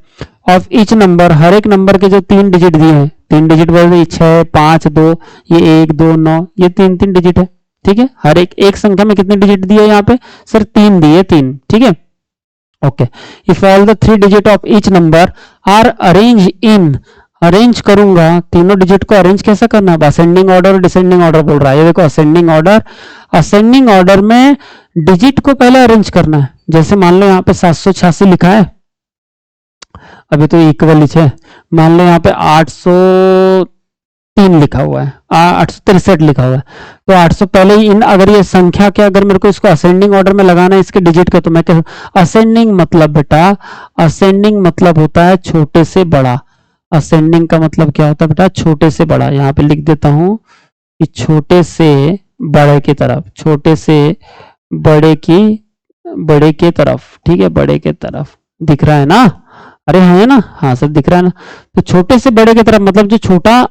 ऑफ ईच नंबर, हर एक नंबर के जो तीन डिजिट दिए हैं, तीन डिजिट बोलते 6 5 2, ये 1 2 9, ये तीन तीन डिजिट है। ठीक है, हर एक संख्या में कितने डिजिट दिए यहाँ पे सर? तीन दिए, तीन। ठीक है, okay. If all the three digit of each number are arrange in, arrange करूंगा तीनों डिजिट को, अरेंज कैसा करना है? असेंडिंग ऑर्डर और डिसेंडिंग ऑर्डर बोल रहा है। ये देखो असेंडिंग ऑर्डर, असेंडिंग ऑर्डर में डिजिट को पहले अरेंज करना है। जैसे मान लो यहाँ पे 786 लिखा है, अभी तो इक्वल है। मान लो यहाँ पे 803 लिखा हुआ है, 863 लिखा हुआ है, तो 800 पहले ही इन, अगर ये संख्या के अगर मेरे को इसको असेंडिंग ऑर्डर में लगाना है इसके डिजिट का, तो मैं क्या, असेंडिंग मतलब बेटा, असेंडिंग मतलब होता है छोटे से बड़ा। असेंडिंग का मतलब क्या होता है बेटा? छोटे से बड़ा। यहाँ पे लिख देता हूं कि छोटे से बड़े की तरफ, छोटे से बड़े की तरफ। ठीक है, बड़े की तरफ दिख रहा है ना? अरे है ना? हाँ सर दिख रहा है ना? तो छोटे से बड़े की तरफ मतलब जो छोटा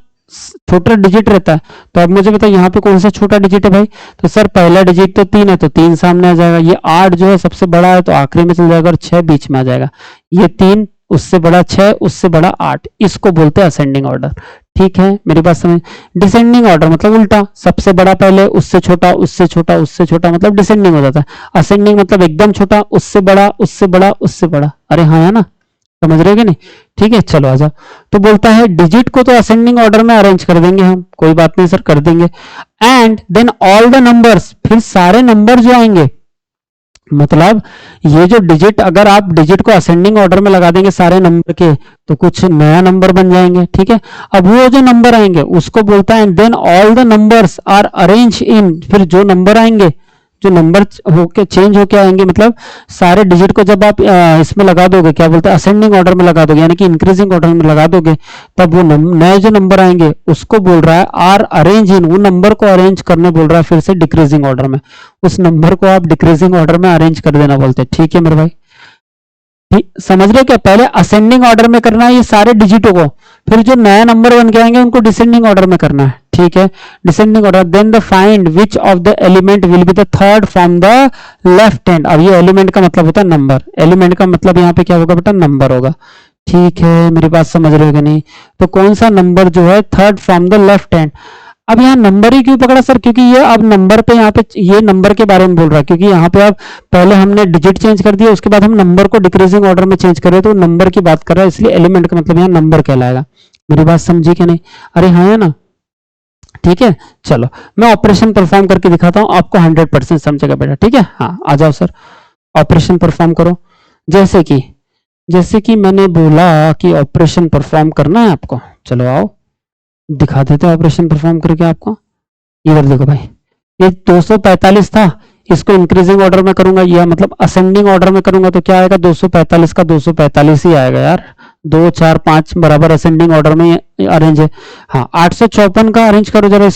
डिजिट रहता है। तो अब मुझे बताओ यहाँ पे कौन सा छोटा डिजिट है भाई? तो सर पहला डिजिट तो 3 है, तो 3 सामने आ जाएगा। ये 8 जो है सबसे बड़ा है, तो आखिरी में चल जाएगा, और 6 बीच में आ जाएगा। ये 3, उससे बड़ा 6, उससे बड़ा 8, इसको बोलते हैं असेंडिंग ऑर्डर। ठीक है, मेरी बात समझ। डिसेंडिंग ऑर्डर मतलब उल्टा, सबसे बड़ा पहले, उससे छोटा, उससे छोटा, उससे छोटा, मतलब डिसेंडिंग हो जाता है। असेंडिंग मतलब एकदम छोटा, उससे बड़ा, उससे बड़ा, उससे बड़ा। अरे हाँ है ना? समझ रहे हो कि नहीं? ठीक है, चलो आ जाओ। तो बोलता है डिजिट को तो असेंडिंग ऑर्डर में अरेंज कर देंगे हम, कोई बात नहीं सर, कर देंगे। And then all the numbers, फिर सारे नंबर जो आएंगे, मतलब ये जो डिजिट, अगर आप डिजिट को असेंडिंग ऑर्डर में लगा देंगे सारे नंबर के, तो कुछ नया नंबर बन जाएंगे। ठीक है, अब वो जो नंबर आएंगे उसको बोलता है then all the numbers are arrange in, फिर जो नंबर आएंगे, जो नंबर होके चेंज होके आएंगे, मतलब सारे डिजिट को जब आप इसमें लगा दोगे, क्या बोलते हैं, असेंडिंग ऑर्डर में लगा दोगे, यानी कि इंक्रीजिंग ऑर्डर में लगा दोगे, तब वो नए जो नंबर आएंगे उसको बोल रहा है आर अरेंज इन, वो नंबर को अरेंज करने बोल रहा है फिर से डिक्रीजिंग ऑर्डर में। उस नंबर को आप डिक्रीजिंग ऑर्डर में अरेंज कर देना बोलते हैं। ठीक है मेरे भाई, ठीक समझ रहे क्या? पहले असेंडिंग ऑर्डर में करना है ये सारे डिजिटों को, फिर जो नया नंबर बन के आएंगे उनको डिसेंडिंग ऑर्डर में करना है। ठीक है, descending order. Then the find which of the element will be the third from the left hand. अब ये एलिमेंट का मतलब होता है नंबर, एलिमेंट का मतलब यहाँ पे क्या होगा बेटा? नंबर होगा। ठीक है, मेरी बात समझ रहे हो कि नहीं? तो कौन सा नंबर जो है third from the left hand? अब यहाँ नंबर ही क्यों पकड़ा सर? क्योंकि ये अब नंबर पे, यहाँ पे ये नंबर के बारे में बोल रहा है, क्योंकि यहाँ पे अब पहले हमने डिजिट चेंज कर दिया, उसके बाद हम नंबर को डिक्रीजिंग ऑर्डर में चेंज कर रहे हैं, तो नंबर की बात कर रहा है, इसलिए एलिमेंट का मतलब यहाँ नंबर कहलाएगा। मेरी बात समझी कि नहीं? अरे हाँ है ना? ठीक है, चलो मैं ऑपरेशन परफॉर्म करके दिखाता हूं, आपको 100% समझेगा बेटा। ठीक है, हाँ आ जाओ सर, ऑपरेशन परफॉर्म करो। जैसे कि मैंने बोला कि ऑपरेशन परफॉर्म करना है आपको, चलो आओ दिखा देते हैं ऑपरेशन परफॉर्म करके आपको। इधर देखो भाई, ये 245 था, इसको इंक्रीजिंग ऑर्डर में करूंगा, या मतलब असेंडिंग ऑर्डर में करूंगा, तो क्या आएगा? 245 का 245 ही आएगा यार, 2 4 5 बराबर असेंडिंग ऑर्डर में अरेंज है। हाँ, 854 का अरेंज करो जरा,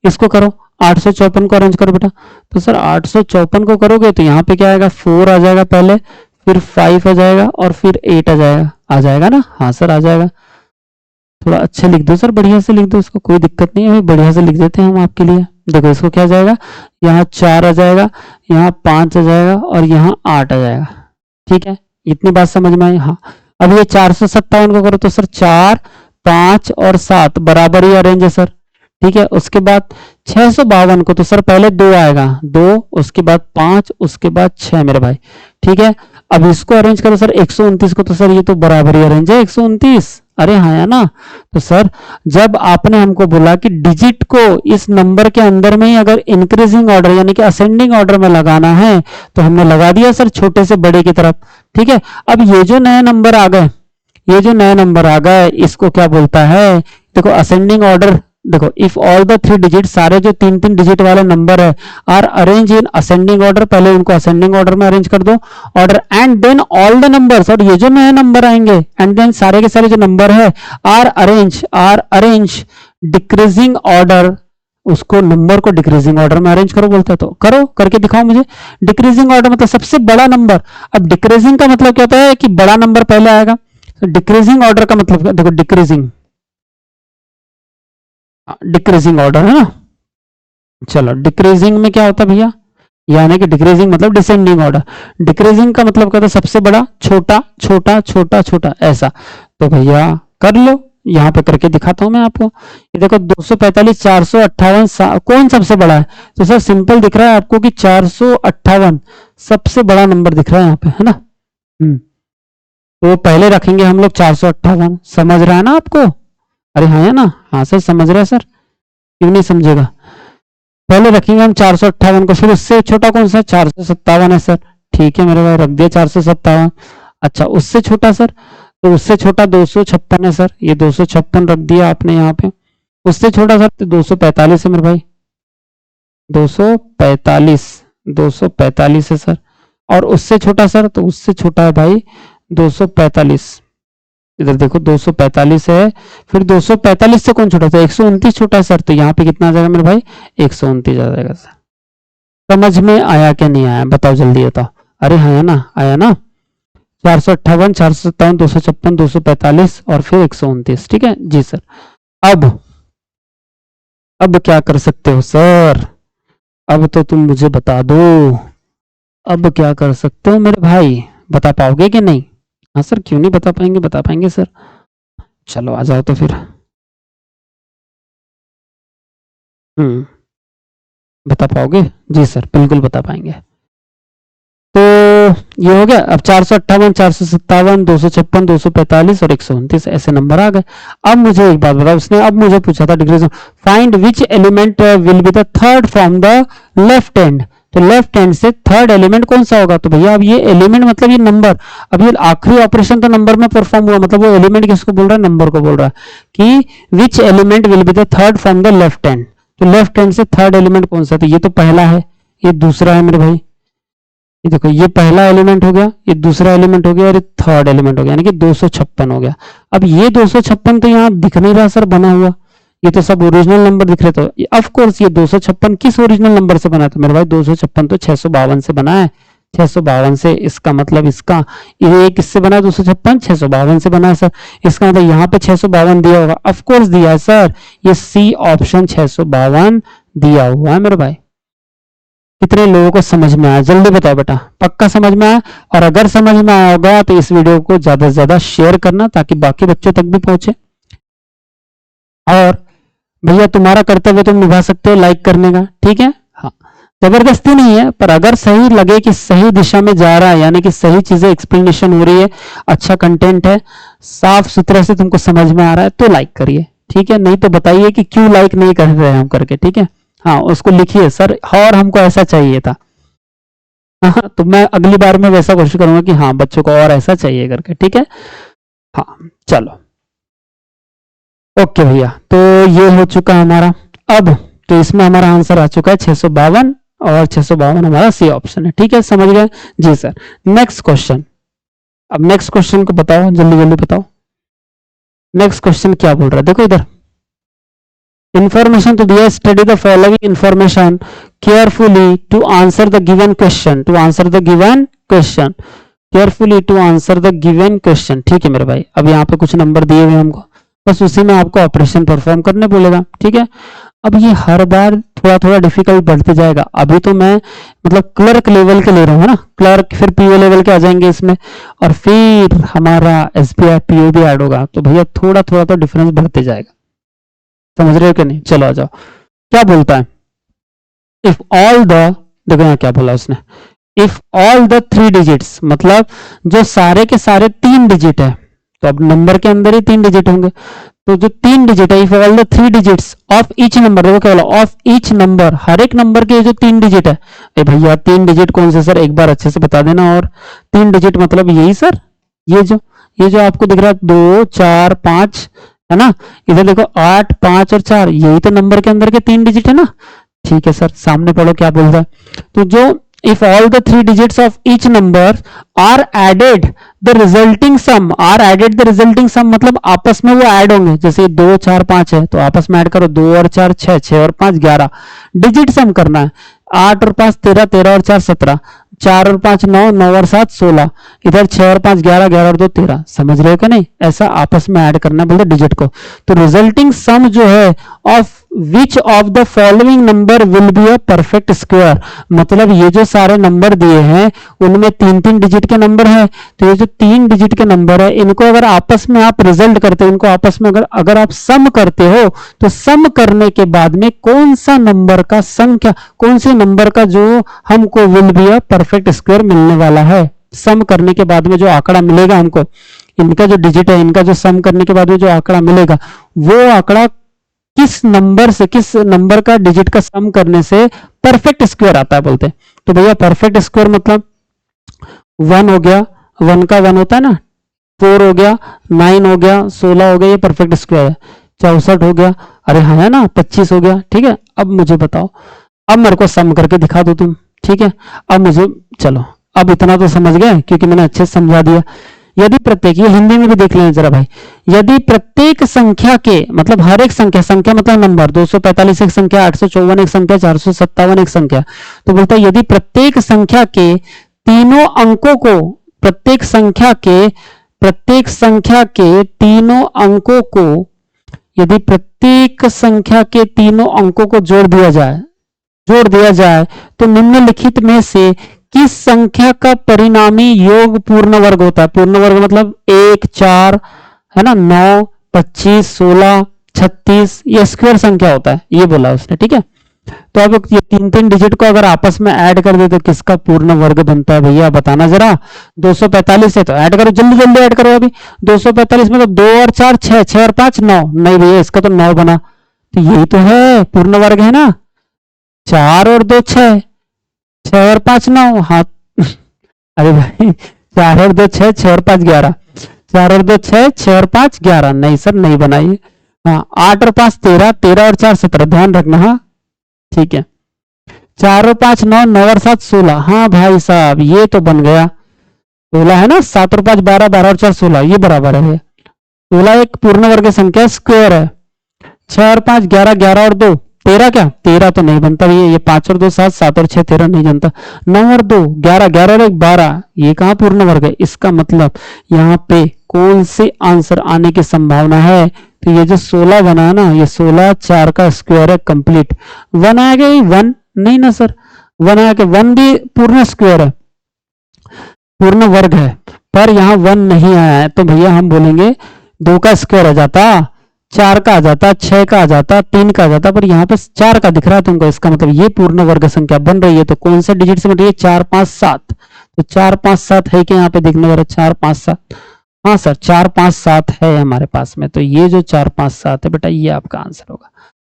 इसको करो, 854 को अरेंज करो बेटा। तो सर 854 को करोगे तो यहाँ पे क्या आएगा? 4 आ जाएगा पहले, फिर 5 आ जाएगा, और फिर 8 आ जाएगा ना? हाँ सर आ जाएगा। थोड़ा अच्छे लिख दो सर, बढ़िया से लिख दो, इसको कोई दिक्कत नहीं है, बढ़िया से लिख देते हैं हम आपके लिए। देखो इसको क्या जाएगा, यहाँ 4 आ जाएगा, यहाँ 5 आ जाएगा, और यहाँ 8 आ जाएगा। ठीक है, इतनी बात समझ में आई? हाँ, अब ये 457 को करो तो सर 4 5 और 7 बराबर ही अरेंज है सर। ठीक है, उसके बाद 652 को तो सर पहले 2 आएगा, 2 उसके बाद 5 उसके बाद 6 मेरे भाई। ठीक है, अब इसको अरेंज करो सर 129 को, तो सर ये तो बराबर ही अरेंज है 129। अरे हाँ है ना? तो सर जब आपने हमको बोला कि डिजिट को इस नंबर के अंदर में ही अगर इंक्रीजिंग ऑर्डर यानी कि असेंडिंग ऑर्डर में लगाना है, तो हमने लगा दिया सर छोटे से बड़े की तरफ। ठीक है, अब ये जो नए नंबर आ गए, इसको क्या बोलता है? देखो असेंडिंग ऑर्डर, देखो इफ ऑल द 3 डिजिट, सारे जो 3 डिजिट वाले नंबर है, are arrange in ascending order, पहले उनको असेंडिंग ऑर्डर में अरेंज कर दो order, and then all the numbers, और ये जो नए नंबर आएंगे, एंड देन सारे के सारे जो नंबर है आर अरेंज डिक्रीजिंग ऑर्डर, उसको नंबर को डिक्रीजिंग ऑर्डर में अरेंज करो बोलता है, तो करो, करके दिखाओ मुझे। डिक्रीजिंग ऑर्डर मतलब सबसे बड़ा नंबर। अब डिक्रीजिंग का मतलब क्या होता है कि बड़ा नंबर पहले आएगा, डिक्रीजिंग ऑर्डर का मतलब देखो, डिक्रीजिंग ऑर्डर है ना। चलो डिक्रीजिंग में क्या होता है भैया? यानी कि डिक्रीजिंग मतलब डिसेंडिंग ऑर्डर। डिक्रीजिंग का मतलब कहता है सबसे बड़ा छोटा छोटा छोटा छोटा ऐसा। तो भैया कर लो, यहाँ पे करके दिखाता हूं मैं आपको। ये देखो 245 458 कौन सबसे बड़ा है? तो सर सिंपल दिख रहा है आपको कि 458 सबसे बड़ा नंबर दिख रहा है यहाँ पे, है ना। तो पहले रखेंगे हम लोग 458। समझ रहा है ना आपको? अरे हाँ है ना, हाँ सर समझ रहा है सर, क्यों नहीं समझेगा। पहले रखेंगे हम 458 को, फिर उससे छोटा कौन सा? 457 है सर। ठीक है मेरे भाई, रख दिया 457। अच्छा उससे छोटा सर? तो उससे छोटा 256 है सर, ये 256 रख दिया आपने यहाँ पे। उससे छोटा सर तो 245 है मेरे भाई, 245 245 है सर। और उससे छोटा सर? तो उससे छोटा है भाई 245, इधर देखो 245 है। फिर 245 से कौन छोटा था? 129 छोटा है सर। तो यहाँ पे कितना आ जाएगा मेरे भाई? 129 आ जाएगा सर। समझ में आया क्या नहीं आया बताओ जल्दी बताओ। अरे हाँ है ना, आया ना। 458 457 256 245 और फिर 129। ठीक है जी सर। अब क्या कर सकते हो सर? अब तो तुम मुझे बता दो, अब क्या कर सकते हो मेरे भाई? बता पाओगे कि नहीं? हाँ सर क्यों नहीं बता पाएंगे, बता पाएंगे सर। चलो आ जाओ तो फिर। बता पाओगे? जी सर बिल्कुल बता पाएंगे। तो ये हो गया। अब 458 457 256 245 और 129 ऐसे नंबर आ गए। अब मुझे एक बात बताओ, उसने अब मुझे पूछा था decrease, find which element will be the third from the left hand. तो लेफ्ट हैंड से थर्ड एलिमेंट कौन सा होगा? तो भैया अब ये एलिमेंट मतलब ये नंबर, अब ये आखिरी ऑपरेशन तो नंबर में परफॉर्म हुआ, मतलब वो एलिमेंट किसको बोल रहा है? नंबर को बोल रहा है कि which element will be the third from the left hand. तो लेफ्ट हैंड से थर्ड एलिमेंट कौन सा? तो ये तो पहला है, ये दूसरा है मेरे भाई। ये देखो ये पहला एलिमेंट हो गया, ये दूसरा एलिमेंट हो गया और ये थर्ड एलिमेंट हो गया, यानी कि 256 हो गया। अब ये 256 तो यहाँ दिख नहीं रहा सर बना हुआ, ये तो सब ओरिजिनल नंबर दिख रहे। तो ऑफ कोर्स ये 256 किस ओरिजिनल नंबर से बना? तो मेरे भाई 256 तो 652 से बना है। 652 से, इसका मतलब इसका ये किससे बना है? 256 652 से बना है सर। इसका मतलब यहाँ पे 652 दिया होगा, ऑफ कोर्स दिया है सर, ये सी ऑप्शन 652 दिया हुआ है मेरे भाई। कितने लोगों को समझ में आया जल्दी बताओ बेटा, पक्का समझ में आया? और अगर समझ में आया होगा तो इस वीडियो को ज्यादा से ज्यादा शेयर करना ताकि बाकी बच्चों तक भी पहुंचे। और भैया तुम्हारा कर्तव्य तुम निभा सकते हो लाइक करने का, ठीक है? हाँ जबरदस्ती नहीं है, पर अगर सही लगे कि सही दिशा में जा रहा है, यानी कि सही चीजें एक्सप्लेनेशन हो रही है, अच्छा कंटेंट है, साफ सुथरा से तुमको समझ में आ रहा है तो लाइक करिए, ठीक है? नहीं तो बताइए कि क्यों लाइक नहीं कर रहे हम करके, ठीक है? हाँ उसको लिखिए सर और हमको ऐसा चाहिए था। हाँ तो मैं अगली बार में वैसा कोशिश करूंगा कि हाँ बच्चों को और ऐसा चाहिए करके, ठीक है? हाँ चलो ओके भैया, तो ये हो चुका हमारा। अब तो इसमें हमारा आंसर आ चुका है 652 और 652 हमारा सी ऑप्शन है, ठीक है? समझ गए जी सर। नेक्स्ट क्वेश्चन, अब नेक्स्ट क्वेश्चन को बताओ जल्दी जल्दी बताओ। नेक्स्ट क्वेश्चन क्या बोल रहा है? देखो इधर इंफॉर्मेशन तो दिया, study the following information carefully to answer the given question, to answer the given question, carefully to answer the given question, ठीक है मेरे भाई? अब यहाँ पे कुछ नंबर दिए हुए हमको, बस उसी में आपको ऑपरेशन परफॉर्म करने बोलेगा, ठीक है? अब ये हर बार थोड़ा थोड़ा डिफिकल्ट बढ़ते जाएगा। अभी तो मैं मतलब क्लर्क लेवल के ले रहा हूँ ना, क्लर्क, फिर पीओ लेवल के आ जाएंगे इसमें, और फिर हमारा एसबीआई पीओ भी ऐड होगा, तो भैया थोड़ा थोड़ा तो डिफरेंस बढ़ते जाएगा। समझ रहे हो कि नहीं? चलो आ जाओ। क्या बोलता है? इफ ऑल द, देखो यहाँ क्या बोला उसने, इफ ऑल द 3 डिजिट्स, मतलब जो सारे के सारे 3 डिजिट है, तो अब नंबर के अंदर ही 3 डिजिट होंगे, तो जो 3 डिजिट है, if all the 3 digits of each number, देखो क्या बोला? ऑफ ईच नंबर, हर एक नंबर के जो 3 डिजिट है। ए भैया 3 डिजिट कौन से सर? एक बार अच्छे से बता देना। और 3 डिजिट मतलब यही सर, ये जो आपको दिख रहा है 2 4 5 है ना, इधर देखो 8 5 और 4, यही तो नंबर के अंदर के 3 डिजिट है ना, ठीक है सर? सामने पढ़ो क्या बोल रहा है। तो जो if all the 3 digits of each number are added the resulting sum, are added the resulting sum मतलब आपस में वो ऐड होंगे, जैसे 2 4 5 है तो आपस में ऐड करो, 2 और 4 6, 6 और 5 11, डिजिट सम करना है। 8 और 5 13, 13 और 4 17, 4 और 5 9, 9 और 7 16, इधर 6 और 5 11, 11 और 2 13। समझ रहे हो क्या नहीं? ऐसा आपस में ऐड करना बोलते डिजिट को। तो रिजल्टिंग सम जो है of which of the following number will be a perfect square. मतलब ये जो सारे नंबर दिए हैं उनमें 3-3 डिजिट के नंबर है, तो ये जो 3 डिजिट के नंबर है इनको अगर आपस में आप रिजल्ट करते हो, इनको आपस में अगर आप सम करते हो, तो सम करने के बाद में कौन सा नंबर का संख्या, कौन से नंबर का जो हमको will be a perfect square मिलने वाला है, सम करने के बाद में जो आंकड़ा मिलेगा हमको, इनका जो डिजिट है इनका जो सम करने के बाद में जो आंकड़ा मिलेगा, वो आंकड़ा किस नंबर से, किस नंबर का डिजिट का सम करने से परफेक्ट स्क्वायर आता है बोलते हैं। तो भैया परफेक्ट स्क्वायर मतलब 1 हो गया, 1 का 1 होता है ना, 4 हो गया, 9 हो गया, 16 हो गया, ये परफेक्ट स्क्वायर है। 64 हो गया, अरे हाँ है ना, 25 हो गया। ठीक है, अब मुझे बताओ, अब मेरे को सम करके दिखा दो तुम। ठीक है, अब मुझे, चलो अब इतना तो समझ गए क्योंकि मैंने अच्छे से समझा दिया। यदि प्रत्येक, ये हिंदी में भी देख लें जरा भाई, यदि प्रत्येक संख्या के, मतलब हर एक संख्या, संख्या मतलब नंबर, 245 एक संख्या, 854 एक संख्या, 457 एक संख्या, तो बोलता है यदि प्रत्येक संख्या के तीनों अंकों को, प्रत्येक संख्या के तीनों अंकों को, यदि प्रत्येक संख्या के तीनों अंकों को जोड़ दिया जाए तो निम्नलिखित में से किस संख्या का परिणामी योग पूर्ण वर्ग होता है। पूर्ण वर्ग मतलब 1, 4 है ना, 9, 25, 16, 36, ये स्क्वायर संख्या होता है, ये बोला उसने। ठीक है, तो अब ये 3-3 डिजिट को अगर आपस में ऐड कर दे तो किसका पूर्ण वर्ग बनता है भैया, बताना जरा। 245 है तो ऐड करो, जल्दी जल्दी ऐड करो। अभी 245 में तो 2 और 4 6, 6 और 5 9, नहीं भैया इसका तो 9 बना, तो यही तो है पूर्ण वर्ग है ना। 4 और 2 6, 6 और 5 9, हाँ अरे भाई 4 और 2 6, 6 और 5 11, 4 और 2 6, 6 और 5 11, नहीं सर नहीं बनाइए। हाँ 8 और 5 13, 13 और 4 17, ध्यान रखना। हाँ ठीक है, 4 और 5 9, 9 और 7 16, हाँ भाई साहब ये तो बन गया 16 है ना। 7 और 5 12, 12 और 4 16, ये बराबर है। 16 एक पूर्ण वर्ग संख्या स्क्वायर है। 6 और 5 11, 11 और 2 13, क्या 13 तो नहीं बनता ये 5 और 2 7, 7 और 6 13 नहीं बनता। 9 और 2 11, 11 और 1 12, ये कहाँ पूर्ण वर्ग है। इसका मतलब यहाँ पे कौन से आंसर आने की संभावना है, तो ये जो 16 बना है ना, ये 16 4 का स्क्वायर है कंप्लीट। 1 आएगा, 1 नहीं ना सर, 1 आएगा, 1 भी पूर्ण स्क्वायर है, पूर्ण वर्ग है, पर यहाँ 1 नहीं आया है, तो भैया हम बोलेंगे 2 का स्क्वायर आ जाता, 4 का आ जाता, 6 का आ जाता, 3 का आ जाता, पर यहाँ पे 4 का दिख रहा है तुमको, इसका मतलब ये पूर्ण वर्ग संख्या बन रही है। तो कौन से डिजिट से बन रही है, 4 5 7, तो 4 5 7 है कि यहाँ पे दिखने वाला 4 5 7, हाँ सर 4 5 7 है हमारे पास में, तो ये जो 4 5 7 है बेटा ये आपका आंसर होगा।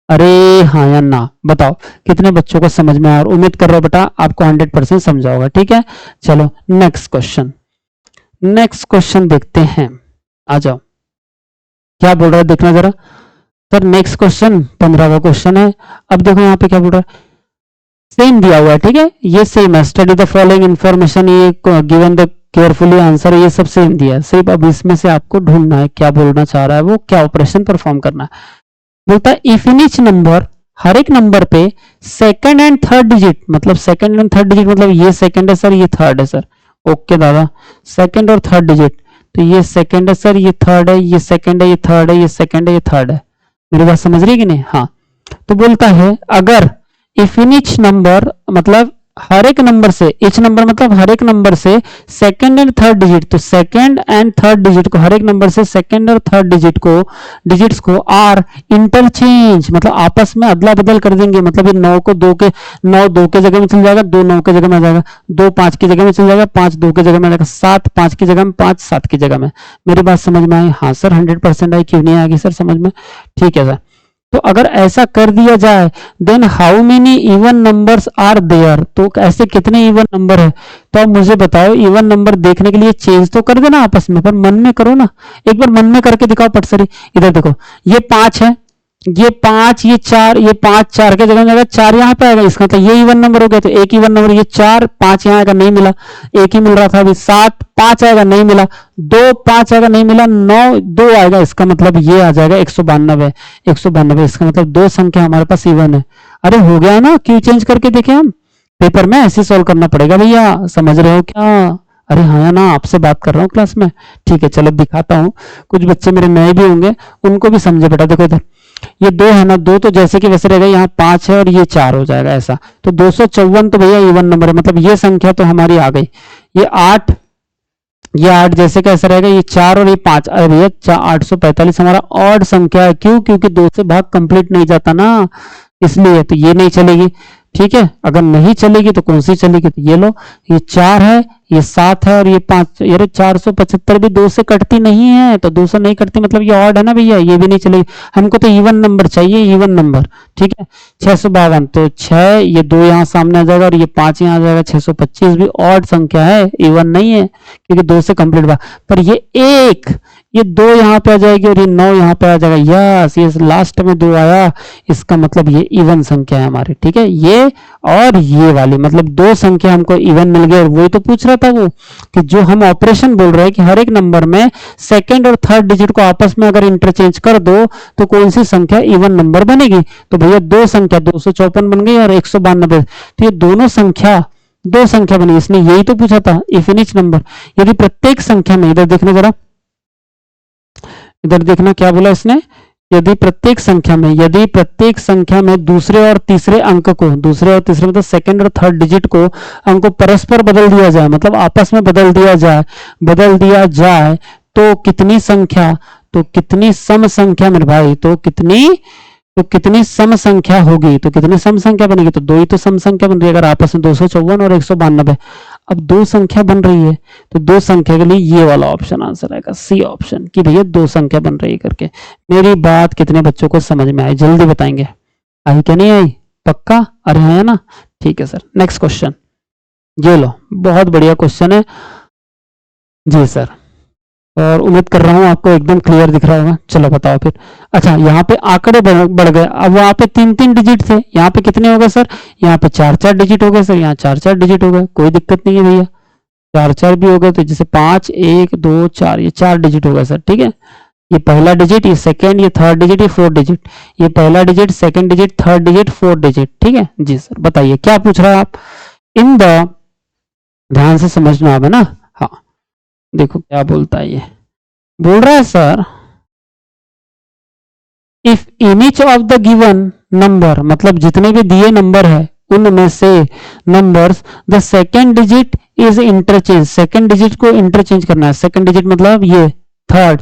अरे हाँ या ना बताओ कितने बच्चों को समझ में आया, और उम्मीद कर रहा हूं बेटा आपको 100% समझा होगा। ठीक है, चलो नेक्स्ट क्वेश्चन देखते हैं, आ जाओ क्या बोल रहा है देखना जरा सर। नेक्स्ट क्वेश्चन 15वां क्वेश्चन है। अब देखो यहाँ पे क्या बोल रहा है, सेम दिया हुआ है। ठीक है, ये सेम है, स्टडी द फॉलोइंग इंफॉर्मेशन, ये गिवन द केयरफुली आंसर, ये सब सेम दिया है। सिर्फ अब इसमें से आपको ढूंढना है क्या बोलना चाह रहा है वो, क्या ऑपरेशन परफॉर्म करना है। बोलता है इफ इन ईच नंबर, हर एक नंबर पे सेकंड एंड थर्ड डिजिट, मतलब सेकंड एंड थर्ड डिजिट मतलब ये सेकंड है सर, ये थर्ड है सर। ओके दादा, सेकंड और थर्ड डिजिट, तो ये सेकंड है सर, ये थर्ड है, ये सेकंड है, ये थर्ड है, ये सेकंड है, ये थर्ड है। मेरी बात समझ रही है कि नहीं। हाँ, तो बोलता है अगर इफ इन ईच नंबर मतलब हर एक नंबर से, इच नंबर मतलब हर एक नंबर से सेकंड एंड थर्ड डिजिट, तो सेकंड एंड थर्ड डिजिट को, हर एक नंबर से सेकंड और थर्ड डिजिट्स को आर इंटरचेंज, मतलब आपस में अदला बदल कर देंगे। मतलब ये 9 को 2 के जगह में चल जाएगा, 2 9 के जगह में आ जाएगा, 2 5 की जगह में चल जाएगा, 5 2 की जगह में आ जाएगा, 7 5 की जगह में, 5 7 की जगह में। मेरी बात समझ में आई। हाँ सर 100% आई, क्यों नहीं आएगी सर समझ में। ठीक है सर, तो अगर ऐसा कर दिया जाए then how many even numbers are there, तो ऐसे कितने इवन नंबर है। तो अब मुझे बताओ, इवन नंबर देखने के लिए चेंज तो कर देना आपस में, पर मन में करो ना, एक बार मन में करके दिखाओ पटसरी। इधर देखो, ये 5 है, ये 5, ये 4, ये 5 4 के जगह में आएगा, 4 यहाँ पे आएगा, इसका मतलब ये इवन नंबर हो गया। तो एक इवन नंबर, ये 4 5 यहाँ आएगा, नहीं मिला, एक ही मिल रहा था अभी। 7 5 आएगा, नहीं मिला, 2 5 आएगा, नहीं मिला, 9 2 आएगा, इसका मतलब ये आ जाएगा 192, 192, इसका मतलब 2 संख्या हमारे पास इवन है। अरे हो गया ना, क्यों चेंज करके देखे हम, पेपर में ऐसे सॉल्व करना पड़ेगा भैया, समझ रहे हो क्या। अरे हाँ ना, आपसे बात कर रहा हूँ क्लास में। ठीक है चलो दिखाता हूँ, कुछ बच्चे मेरे नए भी होंगे उनको भी समझे बेटा। देखो इधर ये 2 है ना, 2 तो जैसे कि वैसे रहेगा, यहाँ 5 है और ये 4 हो जाएगा ऐसा। तो 254 तो भैया इवन नंबर है, मतलब ये संख्या तो हमारी आ गई। ये 8, ये 8 जैसे कैसा रहेगा, ये 4 और ये 5। अरे भैया 845 हमारा ऑड संख्या है। क्यों? क्योंकि 2 से भाग कंप्लीट नहीं जाता ना, इसलिए तो ये नहीं चलेगी। ठीक है, अगर नहीं चलेगी तो कौन सी चलेगी? तो ये लो, ये 4 है, ये 7 है और ये 5। यार 475 भी 2 से कटती नहीं है, तो 2 से नहीं कटती मतलब ये ऑड है ना भैया, ये भी नहीं चलेगी। हमको तो इवन नंबर चाहिए, इवन नंबर। ठीक है, 652 तो 6, ये 2 यहाँ सामने आ जाएगा और ये 5 यहाँ आ जाएगा। 625 भी ऑड संख्या है, इवन नहीं है, क्योंकि 2 से कंप्लीट हुआ। पर ये 1, ये 2 यहाँ पे आ जाएगी और ये 9 यहाँ पे आ जाएगा। यस, ये लास्ट में 2 आया, इसका मतलब ये इवन संख्या है हमारी। ठीक है, ये और ये वाली, मतलब 2 संख्या हमको इवन मिल गई। और वही तो पूछ रहा था वो, कि जो हम ऑपरेशन बोल रहे हैं कि हर एक नंबर में सेकंड और थर्ड डिजिट को आपस में अगर इंटरचेंज कर दो तो कौन सी संख्या इवन नंबर बनेगी? तो भैया 2 संख्या 254 बन गई और 192। तो ये दोनों संख्या, 2 संख्या बनी। इसने यही तो पूछा था, इफ इन ईच नंबर, यदि प्रत्येक संख्या में, इधर देखना जरा, इधर देखना क्या बोला इसने, यदि प्रत्येक संख्या में दूसरे और तीसरे अंक को, दूसरे और तीसरे मतलब सेकंड और थर्ड डिजिट को, अंक को परस्पर बदल दिया जाए, मतलब आपस में बदल दिया जाए तो कितनी संख्या, तो कितनी सम संख्या मेरे भाई, तो कितनी सम संख्या होगी? तो कितनी सम संख्या बनेगी? तो 2 ही तो सम संख्या बन रही है अगर आपस में, 254 और 192। अब 2 संख्या बन रही है, तो 2 संख्या के लिए ये वाला ऑप्शन आंसर आएगा, सी ऑप्शन, कि भैया 2 संख्या बन रही है करके। मेरी बात कितने बच्चों को समझ में आई? जल्दी बताएंगे, आई क्या नहीं आई? पक्का? अरे है ना, ठीक है सर। नेक्स्ट क्वेश्चन, ये लो, बहुत बढ़िया क्वेश्चन है जी सर, और उम्मीद कर रहा हूं आपको एकदम क्लियर दिख रहा होगा। चलो बताओ फिर। अच्छा, यहाँ पे आंकड़े बढ़ गए। अब वहां पे 3-3 डिजिट थे, यहाँ पे कितने हो गए सर? यहाँ पे 4-4 डिजिट हो गए सर, यहाँ 4-4 डिजिट हो गए। कोई दिक्कत नहीं है भैया, 4-4 भी हो गए तो जैसे 5, 1, 2, 4, ये 4 डिजिट हो गए सर। ठीक है, ये पहला डिजिट, ये सेकेंड, ये थर्ड डिजिट, ये फोर्थ डिजिट, ये पहला digit, second digit, third digit, fourth digit. ठीक है जी सर, बताइए क्या पूछ रहा है आप? इन द, ध्यान से समझना है ना। हाँ देखो क्या बोलता है, ये बोल रहा है sir, if in each of the given number, मतलब जितने भी दिए नंबर है उनमें से numbers, the second digit is interchange, second digit को इंटरचेंज करना है। सेकेंड डिजिट मतलब ये थर्ड,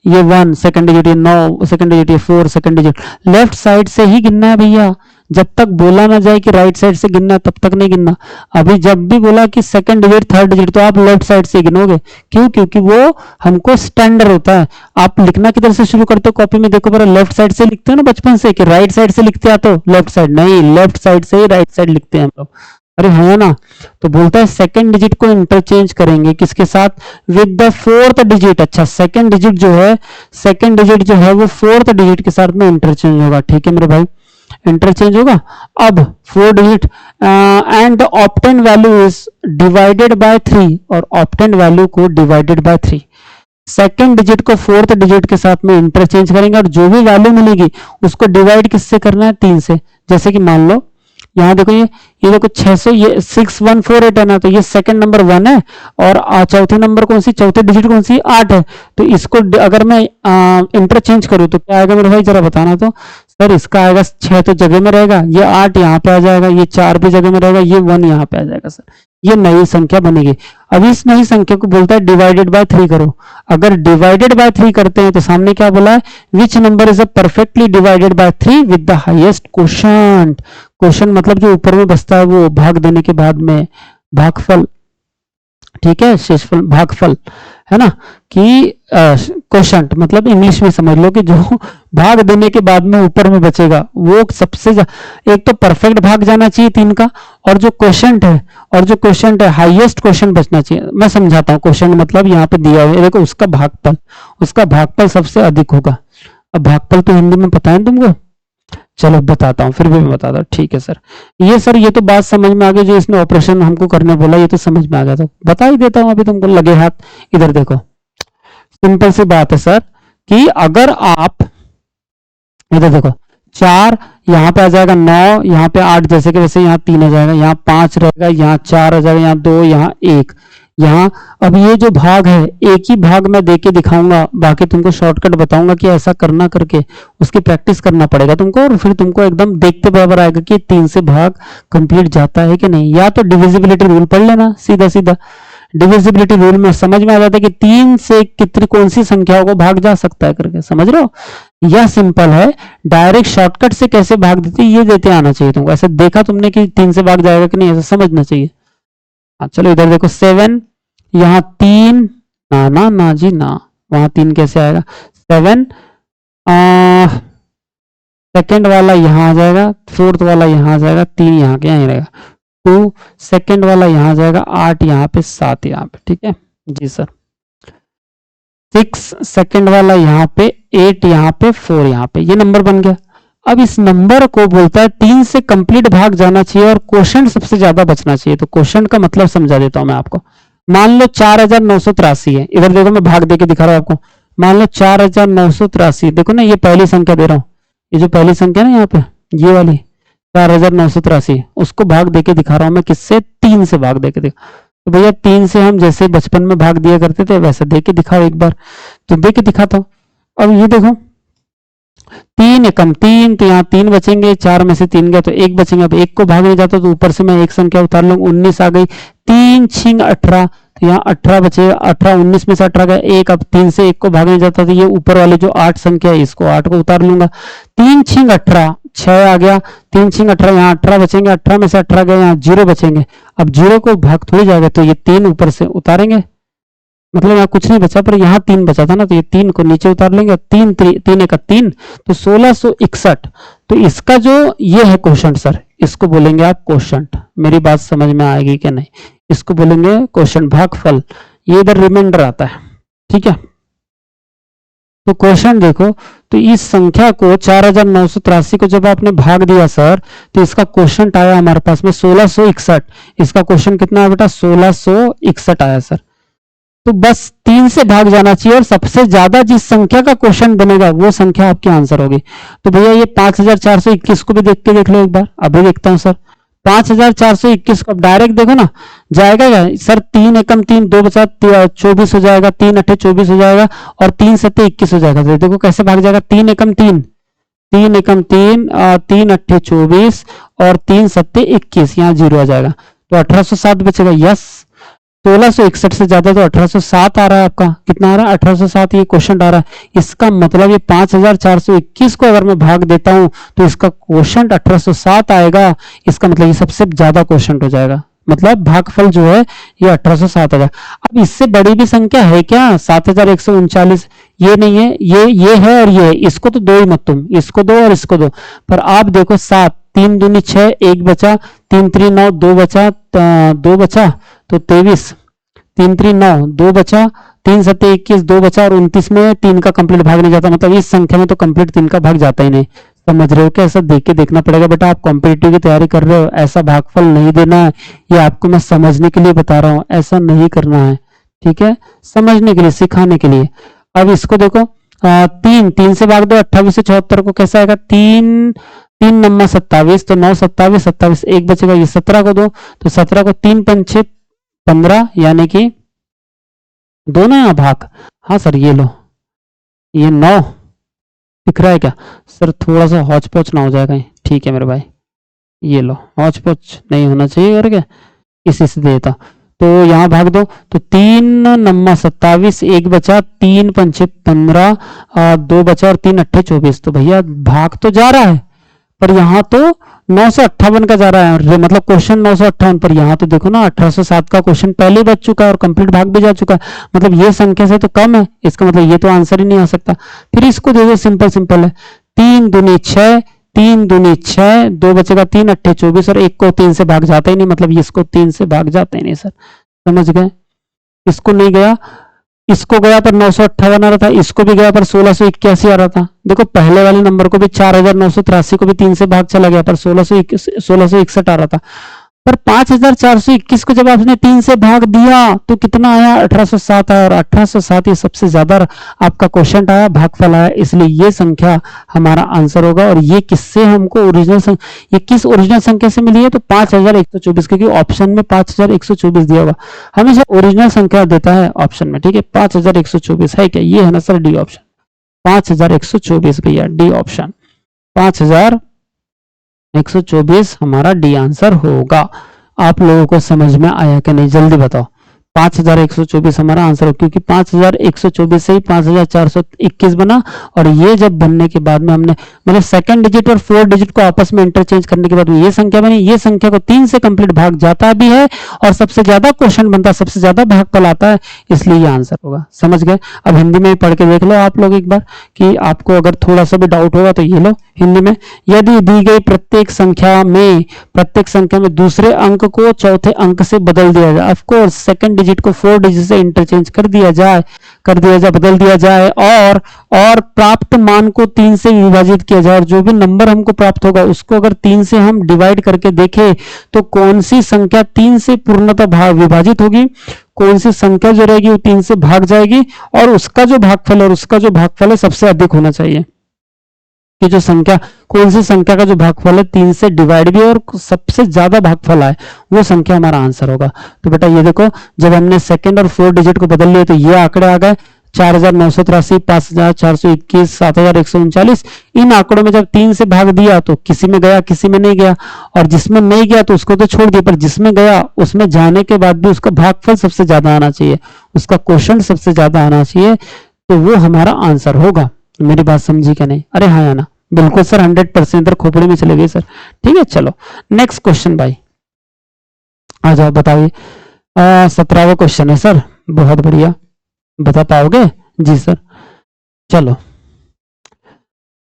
ये 1 सेकेंड डिजिट, ये 9 सेकेंड डिजिट, ये 4 सेकेंड डिजिट। लेफ्ट साइड से ही गिनना है भैया, जब तक बोला ना जाए कि राइट साइड से गिनना है तब तक नहीं गिनना। अभी जब भी बोला कि सेकंड डिजिट थर्ड डिजिट तो आप लेफ्ट साइड से गिनोगे। क्यों? क्योंकि वो हमको स्टैंडर्ड होता है। आप लिखना किधर से शुरू करते हो कॉपी में? देखो बड़ा, लेफ्ट साइड से लिखते हो ना बचपन से, कि राइट साइड से लिखते आते हो? लेफ्ट साइड नहीं, लेफ्ट साइड से ही राइट साइड लिखते हैं हम लोग। अरे है ना, तो बोलता है सेकंड डिजिट को इंटरचेंज करेंगे किसके साथ? With the fourth digit. अच्छा, सेकंड डिजिट जो है वो फोर्थ डिजिट के साथ में इंटरचेंज होगा। ठीक है मेरे भाई, इंटरचेंज होगा। अब 4 digit and the obtain value is divided by 3, और ऑप्टेन वैल्यू को डिवाइडेड बाय 3। सेकेंड डिजिट को फोर्थ डिजिट के साथ में इंटरचेंज करेंगे और जो भी वैल्यू मिलेगी उसको डिवाइड किससे करना है? 3 से। जैसे कि मान लो यहाँ देखो, ये देखो 600, ये 6148 है ना, तो ये सेकंड नंबर 1 है और चौथे नंबर कौन सी, चौथे डिजिट कौन सी? 8 है। तो इसको अगर मैं इंटरचेंज करूँ तो क्या आएगा मेरे भाई, जरा बताना तो। सर इसका आएगा 6 तो जगह में रहेगा, ये 8 यहाँ पे आ जाएगा, ये 4 भी जगह में रहेगा, ये 1 यहाँ पे आ जाएगा सर। ये नई संख्या बनेगी। अब इस नई संख्या को बोलता है डिवाइडेड बाय 3 करो। अगर डिवाइडेड बाय 3 करते हैं तो सामने क्या बोला है? Which number is a perfectly divided by 3 with the highest quotient. Quotient मतलब जो ऊपर में बचता है वो भाग देने के बाद में भागफल। ठीक है, शेषफल भागफल है ना, कि क्वोशंट मतलब इंग्लिश में समझ लो कि जो भाग देने के बाद में ऊपर में बचेगा वो सबसे एक तो परफेक्ट भाग जाना चाहिए 3 का, और जो क्वोशंट है हाईएस्ट क्वोशंट बचना चाहिए। मैं समझाता हूँ, क्वोशंट मतलब यहाँ पे दिया हुआ है देखो, उसका भागफल सबसे अधिक होगा। अब भागफल तो हिंदी में पता है तुमको? चलो बताता हूँ, फिर भी मैं बताता हूँ। ठीक है सर, ये तो बात समझ में आ गई, जो इसने ऑपरेशन हमको करने बोला ये तो समझ में आ गया, तो बता ही देता हूँ अभी तुमको, लगे हाथ। इधर देखो, सिंपल सी बात है सर, कि अगर आप इधर देखो 4 यहाँ पे आ जाएगा, 9 यहाँ पे, 8 जैसे कि वैसे यहाँ 3 आ जाएगा, यहाँ 5 रहेगा, यहाँ 4 आ जाएगा, यहाँ 2, यहाँ 1, यहाँ अब ये जो भाग है एक ही भाग मैं देके दिखाऊंगा, बाकी तुमको शॉर्टकट बताऊंगा कि ऐसा करना करके उसकी प्रैक्टिस करना पड़ेगा तुमको, और फिर तुमको एकदम देखते बराबर आएगा कि 3 से भाग कंप्लीट जाता है कि नहीं। या तो डिविजिबिलिटी रूल पढ़ लेना सीधा सीधा, डिविजिबिलिटी रूल में समझ में आ जाता है कि 3 से कितनी कौन सी संख्याओं को भाग जा सकता है करके, समझ रहे हो। यह सिंपल है, डायरेक्ट शॉर्टकट से कैसे भाग देते ये देते आना चाहिए तुमको। ऐसे देखा तुमने कि 3 से भाग जाएगा कि नहीं, ऐसा समझना चाहिए। चलो इधर देखो 7, यहाँ 3, ना ना ना जी ना, वहां 3 कैसे आएगा। 7 सेकेंड वाला यहाँ आ जाएगा, फोर्थ वाला यहाँ आ जाएगा, 3 यहाँ के यहाँ रहेगा, 2 सेकेंड वाला यहाँ आ जाएगा, 8 यहाँ पे, 7 यहाँ पे, ठीक है जी सर। 6 सेकेंड वाला यहाँ पे, 8 यहाँ पे, 4 यहाँ पे, ये नंबर बन गया। अब इस नंबर को बोलता है 3 से कंप्लीट भाग जाना चाहिए और क्वोशंट सबसे ज्यादा बचना चाहिए। तो क्वोशंट का मतलब समझा देता हूं मैं आपको। मान लो 4983 है, इधर देखो मैं भाग देके दिखा रहा हूं आपको। मान लो 4983, देखो ना ये पहली संख्या दे रहा हूं, ये जो पहली संख्या ना यहाँ पे ये वाली 4983, उसको भाग देके दिखा रहा हूं मैं, किससे, 3 से भाग देके दिखा। तो भैया 3 से हम जैसे बचपन में भाग दिया करते थे वैसे देके दिखाओ एक बार। तो देके दिखाता हूं। अब ये देखो 3 एकम 3, तो यहाँ 3 बचेंगे, 4 में से 3 गया तो 1 बचेंगे। अब 1 को भाग नहीं जाता तो ऊपर से मैं एक संख्या उतार लूंगा, 19 आ गई, 3 छिंग 18, तो यहाँ 18 बचेगा, 18 19 में से 18 गया 1। अब 3 से 1 को भाग नहीं जाता तो ये ऊपर वाले जो 8 संख्या है इसको 8 को उतार लूंगा, 3 छिंग 18 6 आ गया, 3 छिंग 18, यहाँ 18 बचेंगे, 18 में से 18 गया, यहाँ 0 बचेंगे। अब 0 को भाग थोड़ी जाएगा तो ये 3 ऊपर से उतारेंगे, मतलब यहाँ कुछ नहीं बचा, पर यहाँ 3 बचा था ना, तो ये 3 को नीचे उतार लेंगे, 3 3 एक 3, तो 1661। तो इसका जो ये है क्वोशंट सर, इसको बोलेंगे आप क्वोशंट। मेरी बात समझ में आएगी क्या नहीं, इसको बोलेंगे क्वोशंट, भागफल। ये इधर रिमाइंडर आता है, ठीक है। तो क्वेश्चन देखो, तो इस संख्या को 4983 को जब आपने भाग दिया सर, तो इसका क्वेश्चन आया हमारे पास में 1661। इसका क्वेश्चन कितना है बेटा, 1661 आया सर। तो बस 3 से भाग जाना चाहिए और सबसे ज्यादा जिस संख्या का क्वेश्चन बनेगा वो संख्या आपकी आंसर होगी। तो भैया ये 5421 को भी देख के देख लो एक बार, अभी देखता हूं सर। 5421 को डायरेक्ट देखो ना, जाएगा क्या सर, 3 एकम 3, 2 बचा 24 हो जाएगा, 3 अट्ठे 24 हो जाएगा और 3 सत्ते 21 हो जाएगा। तो देखो कैसे भाग जाएगा, 3 एकम 3, 3 एकम 3, 3 अट्ठे 24 और 3 सत्ते 21, यहाँ 0 आ जाएगा, तो 1807 बचेगा। यस, 1661 से ज्यादा तो 1807 आ रहा है आपका, कितना आ रहा है 1807, ये क्वेश्चन आ रहा है। इसका मतलब ये 5421 को अगर मैं भाग देता हूं तो इसका क्वेश्चन 1807 आएगा। इसका मतलब ये सबसे ज्यादा क्वेश्चन हो जाएगा, मतलब भागफल जो है ये 1807 आ जाएगा। अब इससे बड़ी भी संख्या है क्या, 7139, ये नहीं है, ये है और ये है, इसको तो दो ही मत तुम, इसको दो और इसको दो। पर आप देखो 7, 3 दूनी 6, 1 बचा, 3 3 9, 2 बचा, 2 बचा तो 23, 3 3 9, 2 बचा, 3 सत्ते 21, 2 बचा और 29 में 3 का कंप्लीट भाग नहीं जाता, मतलब इस संख्या में तो कंप्लीट 3 का भाग जाता ही नहीं। समझ रहे हो क्या, ऐसा देख के देखना पड़ेगा बेटा। आप कॉम्पिटिटिव की तैयारी कर रहे हो, ऐसा भागफल नहीं देना है, ये आपको मैं समझने के लिए बता रहा हूँ, ऐसा नहीं करना है, ठीक है, समझने के लिए, सिखाने के लिए। अब इसको देखो, 3 से भाग दो, 28 से 74 को कैसा आएगा, 3 3 नम्मा 27, तो 9 27 27, 1 बचेगा, ये 17 को दो, तो 17 को 3 पंचे 15, यानी कि दोनों यहाँ भाग। हाँ सर ये लो, ये 9 दिख रहा है क्या सर, थोड़ा सा हौच पौच ना हो जाएगा, ठीक है मेरे भाई, ये लो, हौच पौच नहीं होना चाहिए और क्या, इसी से देता। तो यहाँ भाग दो, तो 3 नम्मा 27, 1 बचा, 3 पंचे 15, 2 बचा और 3 अट्ठे 24। तो भैया भाग तो जा रहा है पर यहाँ तो 958 का जा रहा है, मतलब क्वेश्चन 958, पर यहाँ तो देखो ना 1807 का क्वेश्चन पहले बच चुका है और कंप्लीट भाग भी जा चुका है, मतलब ये संख्या से तो कम है, इसका मतलब ये तो आंसर ही नहीं आ सकता। फिर इसको दे दो, सिंपल सिंपल है, 3 दूनी 6, 3 दूनी 6, 2 बचेगा, 3 अट्ठे 24 और 1 को 3 से भाग जाता ही नहीं, मतलब इसको 3 से भाग जाता ही नहीं सर, समझ गए। इसको नहीं गया, इसको गया पर 958 आ रहा था, इसको भी गया पर 1681 आ रहा था। देखो पहले वाले नंबर को भी 4983 को भी 3 से भाग चला गया पर 1661 आ रहा था। पर 5421 को जब आपने 3 से भाग दिया तो कितना आया, 1807 आया, और 1807 ये सबसे ज्यादा आपका क्वेश्चन आया, भागफल आया, इसलिए ये संख्या हमारा आंसर होगा। और ये किससे हमको ओरिजिनल ये किस ओरिजिनल संख्या से मिली है, तो 5124, क्योंकि ऑप्शन में 5124 दिया होगा, हमेशा ओरिजिनल संख्या देता है ऑप्शन में, ठीक है। 5124 है क्या, ये है ना सर डी ऑप्शन, 5124 भैया डी ऑप्शन, 5124 हमारा डी आंसर होगा। आप लोगों को समझ में आया कि नहीं, जल्दी बताओ। 5124 हमारा आंसर हो, क्योंकि 5124 से ही 5421 बना, और ये जब बनने के बाद में हमने मतलब सेकंड डिजिट और फोर्थ डिजिट को आपस में इंटरचेंज करने के बाद में ये संख्या बनी। ये संख्या को 3 से कंप्लीट भाग जाता भी है और सबसे ज्यादा क्वेश्चन बनता है, सबसे ज्यादा भागफल आता है, इसलिए ये आंसर होगा। समझ गए। अब हिंदी में पढ़ के देख लो आप लोग एक बार, कि आपको अगर थोड़ा सा भी डाउट होगा तो ये लो हिंदी में। यदि दी गई प्रत्येक संख्या में दूसरे अंक को चौथे अंक से बदल दिया जाए, ऑफ कोर्स सेकंड डिजिट को 4 डिजिट से इंटरचेंज कर दिया जाए, बदल दिया जाए, और प्राप्त मान को 3 से विभाजित किया जाए, और जो भी नंबर हमको प्राप्त होगा उसको अगर 3 से हम डिवाइड करके देखें तो कौन सी संख्या 3 से पूर्णतः विभाजित होगी, कौन सी संख्या जो रहेगी वो 3 से भाग जाएगी, और उसका जो भागफल है सबसे अधिक होना चाहिए। कि जो संख्या, कौन सी संख्या का जो भागफल है 3 से डिवाइड भी और सबसे ज्यादा भागफल आए, वो संख्या हमारा आंसर होगा। तो बेटा ये देखो, जब हमने सेकंड और फोर्थ डिजिट को बदल लिया तो ये आंकड़े आ गए, 4983, 5421, 7139। इन आंकड़ों में जब 3 से भाग दिया तो किसी में गया, किसी में नहीं गया, और जिसमें नहीं गया तो उसको तो छोड़ दिया, पर जिसमें गया उसमें जाने के बाद भी उसका भागफल सबसे ज्यादा आना चाहिए, उसका क्वेश्चन सबसे ज्यादा आना चाहिए, तो वो हमारा आंसर होगा। मेरी बात समझी क्या नहीं? अरे हाँ या ना? बिल्कुल सर, 100% इधर खोपड़ी में चले गए सर। ठीक है, चलो नेक्स्ट क्वेश्चन भाई, आ जाओ बताइए। 17वां क्वेश्चन है सर, बहुत बढ़िया, बता पाओगे? जी सर। चलो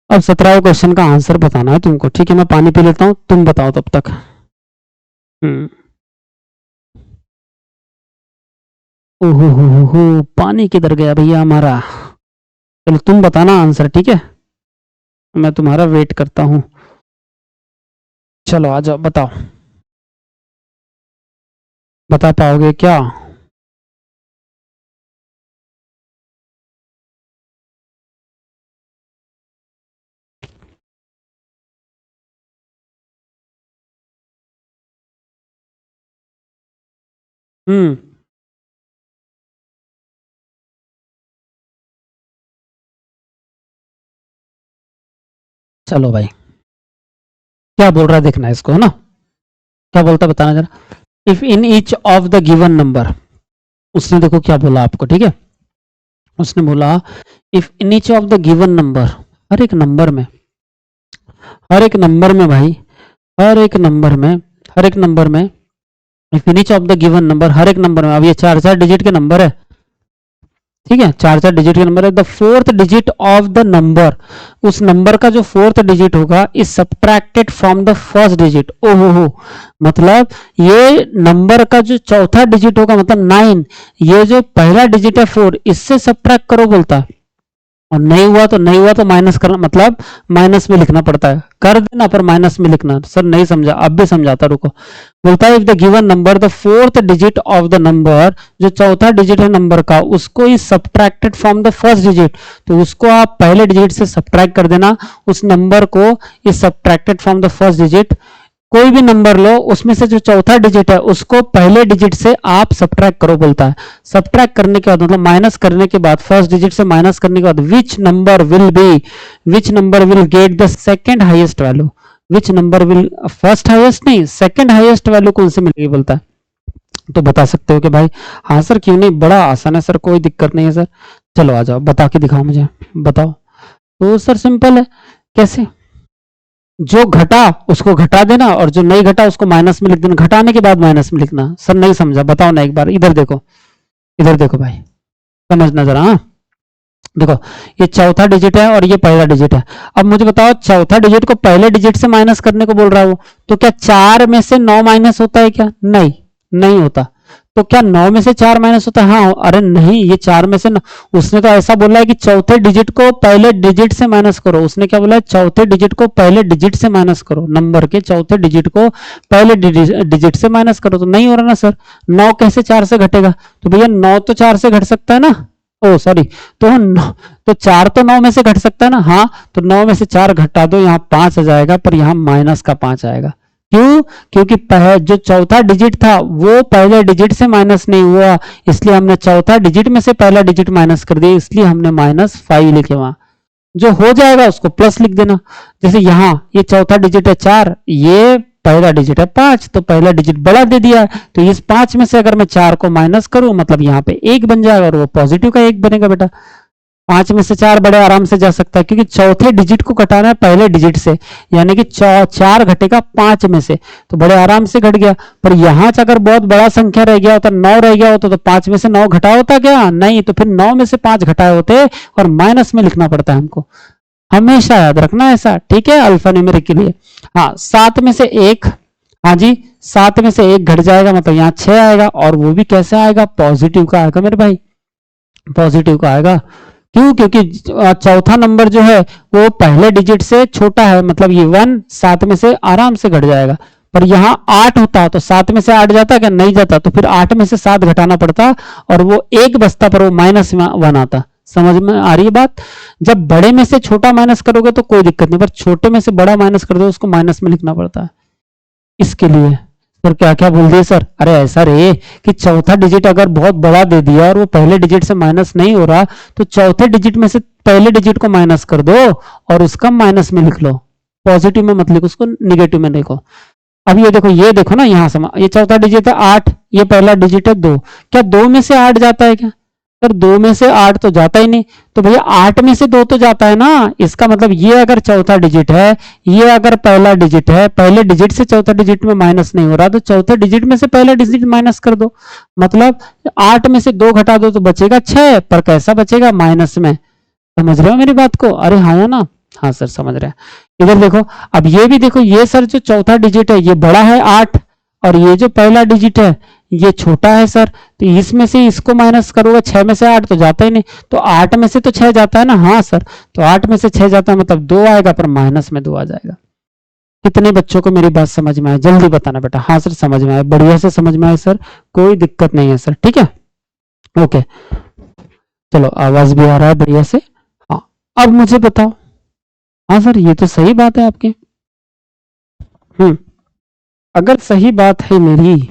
अब 17वां क्वेश्चन का आंसर बताना है तुमको, ठीक है। मैं पानी पी लेता हूं, तुम बताओ तब तक। ओहो, पानी किधर गया भैया हमारा? चलो तुम बताना आंसर, ठीक है, मैं तुम्हारा वेट करता हूं। चलो आ जाओ, बताओ, बता पाओगे क्या? चलो भाई, क्या बोल रहा है देखना इसको, है ना, क्या बोलता बताना जरा। If in each of the given number, उसने देखो क्या बोला आपको, ठीक है, उसने बोला if in each of the given number, हर एक नंबर में भाई, हर एक नंबर में if in each of the given number, हर एक नंबर में, अब ये 4 डिजिट के नंबर है, ठीक है, 4 डिजिट के नंबर है। The fourth digit of the number, उस नंबर का जो फोर्थ डिजिट होगा is subtracted from the first digit. ओहो, मतलब ये नंबर का जो चौथा डिजिट होगा, मतलब 9, ये जो पहला डिजिट है 4, इससे सब्ट्रैक्ट करो बोलता है, और नहीं हुआ तो माइनस करना, मतलब माइनस में लिखना पड़ता है, कर देना पर माइनस में लिखना। सर नहीं समझा, अब भी समझाता, रुको। बोलता है if the given number the fourth digit of the number, जो चौथा डिजिट है नंबर का, उसको is subtracted from the first digit, तो उसको आप पहले डिजिट से सब्ट्रैक्ट कर देना, उस नंबर को is subtracted from the first digit. कोई भी नंबर लो, उसमें से जो चौथा डिजिट है उसको पहले डिजिट से आप सब्ट्रैक्ट करो बोलता है। सब्ट्रैक्ट करने के बाद, मतलब माइनस करने के बाद, फर्स्ट डिजिट से माइनस करने के बाद, विच number will get the second highest value, which number will, first highest नहीं, सेकंड हाईएस्ट वैल्यू कौन से मिलेगी बोलता है। तो बता सकते हो कि भाई हाँ सर, क्यों नहीं, बड़ा आसान है सर, कोई दिक्कत नहीं है सर। चलो आ जाओ, बता के दिखाओ मुझे, बताओ। तो सर सिंपल है, कैसे? जो घटा उसको घटा देना, और जो नहीं घटा उसको माइनस में लिख देना, घटाने के बाद माइनस में लिखना। सर नहीं समझा, बताओ ना एक बार, इधर देखो भाई, समझना जरा। हाँ देखो, ये चौथा डिजिट है और ये पहला डिजिट है। अब मुझे बताओ, चौथा डिजिट को पहले डिजिट से माइनस करने को बोल रहा है वो, तो क्या 4 में से 9 माइनस होता है क्या? नहीं होता। तो क्या 9 में से 4 माइनस होता है? हाँ, अरे नहीं, ये 4 में से उसने तो ऐसा बोला है कि चौथे डिजिट को पहले डिजिट से माइनस करो। उसने क्या बोला है? चौथे डिजिट को पहले डिजिट से माइनस करो, नंबर के चौथे डिजिट को पहले डिजिट से माइनस करो। तो नहीं हो रहा ना सर, 9 कैसे 4 से घटेगा? तो भैया 9 तो 4 से घट सकता है ना, ओ सॉरी, तो 4 तो 9 में से घट सकता है ना। हाँ, तो 9 में से 4 घटा दो, यहाँ 5 आ जाएगा, पर यहाँ माइनस का 5 आएगा। क्यों? क्योंकि जो चौथा डिजिट था वो पहले डिजिट से माइनस नहीं हुआ, इसलिए हमने चौथा डिजिट में से पहला डिजिट माइनस कर दिया, इसलिए हमने -5 लिखे वहां। जो हो जाएगा उसको प्लस लिख देना। जैसे यहाँ ये चौथा डिजिट है 4, ये पहला डिजिट है 5, तो पहला डिजिट बड़ा दे दिया, तो इस 5 में से अगर मैं 4 को माइनस करूं, मतलब यहाँ पे 1 बन जाएगा और वो पॉजिटिव का 1 बनेगा बेटा। 5 में से 4 बड़े आराम से जा सकता है, क्योंकि चौथे डिजिट को घटाना है पहले डिजिट से, यानी कि 4 घटेगा 5 में से, तो बड़े आराम से घट गया। पर यहां अगर बहुत बड़ा संख्या रह गया होता, 9 रह गया होता, तो 5 में से 9 घटा होता क्या? नहीं, तो फिर 9 में से 5 घटाए होते और माइनस में लिखना पड़ता है हमको, हमेशा याद रखना ऐसा, ठीक है, अल्फा न्यूमेरिक के लिए। हाँ, 7 में से 1, हाँ जी, 7 में से 1 घट जाएगा, मतलब यहाँ 6 आएगा, और वो भी कैसे आएगा? पॉजिटिव का आएगा मेरे भाई, पॉजिटिव का आएगा। क्यों? क्योंकि चौथा नंबर जो है वो पहले डिजिट से छोटा है, मतलब ये 1 7 में से आराम से घट जाएगा। पर यहाँ 8 होता तो 7 में से 8 जाता क्या? नहीं जाता, तो फिर 8 में से 7 घटाना पड़ता और वो 1 बचता, पर वो -1 आता। समझ में आ रही है बात? जब बड़े में से छोटा माइनस करोगे तो कोई दिक्कत नहीं, पर छोटे में से बड़ा माइनस कर दो उसको माइनस में लिखना पड़ता है। इसके लिए सर क्या क्या बोल दिए सर? अरे ऐसा रे कि चौथा डिजिट अगर बहुत बड़ा दे दिया और वो पहले डिजिट से माइनस नहीं हो रहा, तो चौथे डिजिट में से पहले डिजिट को माइनस कर दो और उसका माइनस में लिख लो, पॉजिटिव में मत लिखो, उसको निगेटिव में लिखो। अब ये देखो ना, यहाँ ये चौथा डिजिट है 8, ये पहला डिजिट है 2, क्या 2 में से 8 जाता है क्या? सर 2 में से 8 तो जाता ही नहीं, तो भैया 8 में से 2 तो जाता है ना। इसका मतलब ये अगर चौथा डिजिट है, ये अगर पहला डिजिट है, पहले डिजिट से चौथा डिजिट में माइनस नहीं हो रहा, तो चौथे डिजिट में से पहला डिजिट माइनस कर दो, मतलब 8 में से 2 घटा दो तो बचेगा 6, पर कैसा बचेगा? माइनस में। समझ रहे हो मेरी बात को? अरे हाँ या ना? हाँ सर समझ रहे हैं। इधर देखो, अब ये भी देखो, ये सर जो चौथा डिजिट है ये बड़ा है 8, और ये जो पहला डिजिट है ये छोटा है सर, तो इसमें से इसको माइनस करोगे, 6 में से 8 तो जाता ही नहीं, तो 8 में से तो 6 जाता है ना। हाँ सर, तो 8 में से 6 जाता है, मतलब 2 आएगा, पर माइनस में 2 आ जाएगा। कितने बच्चों को मेरी बात समझ में आए? जल्दी बताना बेटा। हाँ सर समझ में आए, बढ़िया से समझ में आए सर, कोई दिक्कत नहीं है सर, ठीक है, ओके। चलो, आवाज भी आ रहा है बढ़िया से। हाँ, अब मुझे बताओ। हाँ सर, ये तो सही बात है आपकी। अगर सही बात है मेरी,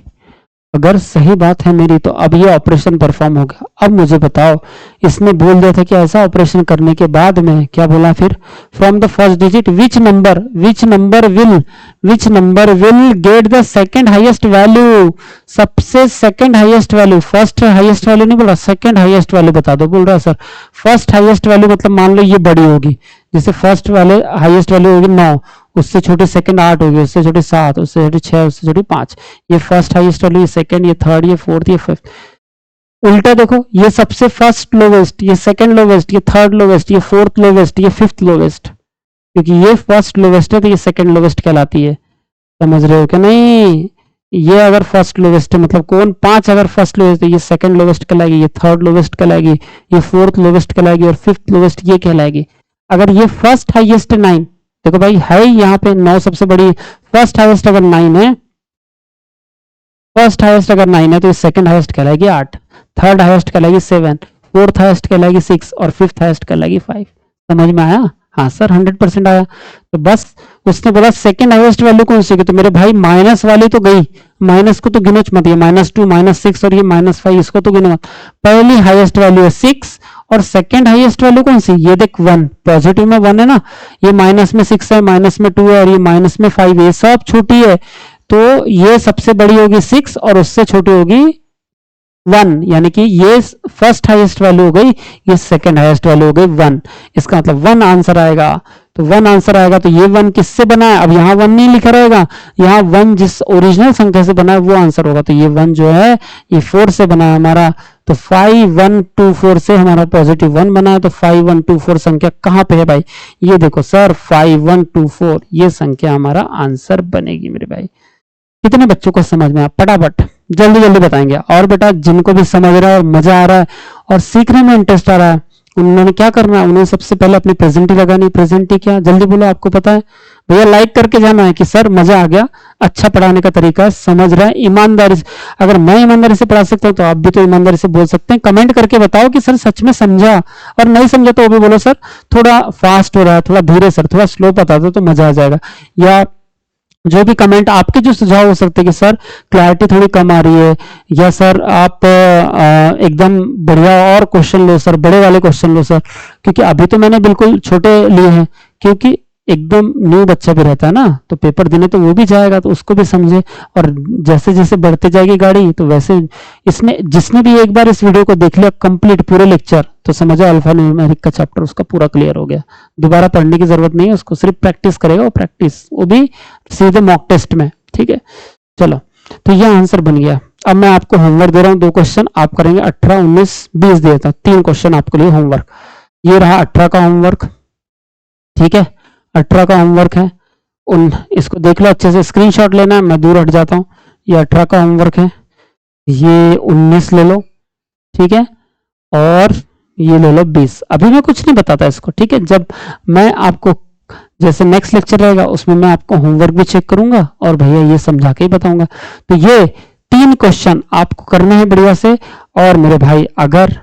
अगर सही बात है मेरी, तो अब ये ऑपरेशन परफॉर्म हो गया। अब मुझे बताओ, इसने बोल दिया था कि ऐसा ऑपरेशन करने के बाद में क्या बोला फिर? From the first digit which number will get the second highest value. सबसे second highest value, first highest value नहीं बोल रहा, सेकंड हाईएस्ट वैल्यू बता दो। बोल रहा है सर फर्स्ट हाईएस्ट वैल्यू, मतलब मान लो ये बड़ी होगी, जैसे फर्स्ट वाले हाईएस्ट वैल्यू होगी 9, उससे छोटी सेकंड 8 होगी, उससे छोटी 7, उससे छोटी 6, उससे छोटी 5। ये फर्स्ट हाईएस्ट वैल्यू, ये सेकंड, ये थर्ड, ये फोर्थ, ये फिफ्थ। उल्टा देखो, ये सबसे फर्स्ट लोवेस्ट, ये सेकंड लोवेस्ट, ये थर्ड लोवेस्ट, ये फोर्थ लोवेस्ट, ये फिफ्थ लोवेस्ट। क्योंकि ये फर्स्ट लोवेस्ट है तो ये सेकंड लोवेस्ट कहलाती है। समझ रहे हो क्या? नहीं, ये अगर फर्स्ट लोवेस्ट है, मतलब कौन 5 अगर फर्स्ट लोवेस्ट है, ये सेकंड लोवेस्ट कहलाएगी, ये थर्ड लोवेस्ट कहलाएगी, ये फोर्थ लोवेस्ट कहलाएगी, और फिफ्थ लोवेस्ट ये कहलाएगी। अगर ये फर्स्ट हाईएस्ट 9, देखो भाई है यहाँ पे 9 सबसे बड़ी, फर्स्ट हाईएस्ट अगर 9 है, फर्स्ट हाईएस्ट अगर 9 है, तो ये सेकंड हाईएस्ट कहलाएगी 8, थर्ड हाईएस्ट कहलाएगी 7, फोर्थ हाईएस्ट कहलाएगी 6, और फिफ्थ हाईएस्ट कहलाएगी 5। समझ में आया? हाँ सर 100% आया। तो बस उसने बोला सेकंड हाईएस्ट वैल्यू कौन सी, तो मेरे भाई माइनस वाली तो गई, माइनस को तो गिनो मत, ये -2 -6 और ये -5, इसको तो गिनो मत। पहली हाईएस्ट वैल्यू है 6, और सेकंड हाईएस्ट वैल्यू कौन सी? ये देख 1, पॉजिटिव में 1 है ना, ये माइनस में 6 है, माइनस में 2 है, और ये माइनस में 5 है, ये सब छोटी है, तो ये सबसे बड़ी होगी 6 और उससे छोटी होगी 1, यानी कि ये फर्स्ट हाईएस्ट वैल्यू हो गई, ये सेकंड हाईएस्ट वैल्यू हो गई 1। इसका मतलब 1 आंसर आएगा। तो 1 आंसर आएगा, तो ये 1 किससे बना है? अब यहाँ 1 नहीं लिखा रहेगा, यहाँ 1 जिस ओरिजिनल संख्या से बना है वो आंसर होगा। तो ये 1 जो है ये 4 से बना है हमारा, तो 5124 से हमारा पॉजिटिव 1 बना है। तो 5124 संख्या कहाँ पे है भाई? ये देखो सर 5124, ये संख्या हमारा आंसर बनेगी मेरे भाई। कितने बच्चों को समझ में आया? फटाफट जल्दी जल्दी बताएंगे। और बेटा जिनको भी समझ रहा है और मजा आ रहा है और सीखने में इंटरेस्ट आ रहा है, उन्होंने क्या करना है, उन्हें सबसे पहले अपनी प्रेजेंटी लगानी। प्रेजेंटी क्या, जल्दी बोलो, आपको पता है भैया? लाइक करके जाना है कि सर मजा आ गया, अच्छा पढ़ाने का तरीका है, समझ रहे हैं, ईमानदारी से। अगर मैं ईमानदारी से पढ़ा सकता हूं तो आप भी तो ईमानदारी से बोल सकते हैं। कमेंट करके बताओ कि सर सच में समझा, और नहीं समझा तो वो भी बोलो सर थोड़ा फास्ट हो रहा है, थोड़ा धीरे सर, थोड़ा स्लो बता दो तो मजा आ जाएगा। या जो भी कमेंट आपके जो सुझाव हो सकते हैं कि सर क्लैरिटी थोड़ी कम आ रही है, या सर आप एकदम बढ़िया और क्वेश्चन लो सर, बड़े वाले क्वेश्चन लो सर, क्योंकि अभी तो मैंने बिल्कुल छोटे लिए हैं, क्योंकि एकदम न्यू बच्चा भी रहता है ना, तो पेपर देने तो वो भी जाएगा, तो उसको भी समझे। और जैसे जैसे बढ़ते जाएगी गाड़ी तो वैसे इसमें जिसने भी एक बार इस वीडियो को देख लिया कंप्लीट पूरे लेक्चर, तो समझो अल्फा न्यूमेरिक का चैप्टर उसका पूरा क्लियर हो गया। दोबारा पढ़ने की जरूरत नहीं है उसको, सिर्फ प्रैक्टिस करेगा, वो प्रैक्टिस वो भी सीधे मॉक टेस्ट में। ठीक है, चलो तो यह आंसर बन गया। अब मैं आपको होमवर्क दे रहा हूं, 2 क्वेश्चन आप करेंगे। 18, 19, 20 देता हूं, 3 क्वेश्चन आपके लिए होमवर्क। ये रहा 18 का होमवर्क, ठीक है, 18 का होमवर्क है। इसको देख लो अच्छे से, स्क्रीनशॉट लेना है, मैं दूर हट जाता हूं। ये 18 का होमवर्क है, ये 19 ले लो, ठीक है, और ये ले लो 20। अभी मैं कुछ नहीं बताता इसको, ठीक है, जब मैं आपको जैसे नेक्स्ट लेक्चर रहेगा उसमें मैं आपको होमवर्क भी चेक करूंगा और भैया ये समझा के ही बताऊंगा। तो ये 3 क्वेश्चन आपको करने हैं बढ़िया से। और मेरे भाई अगर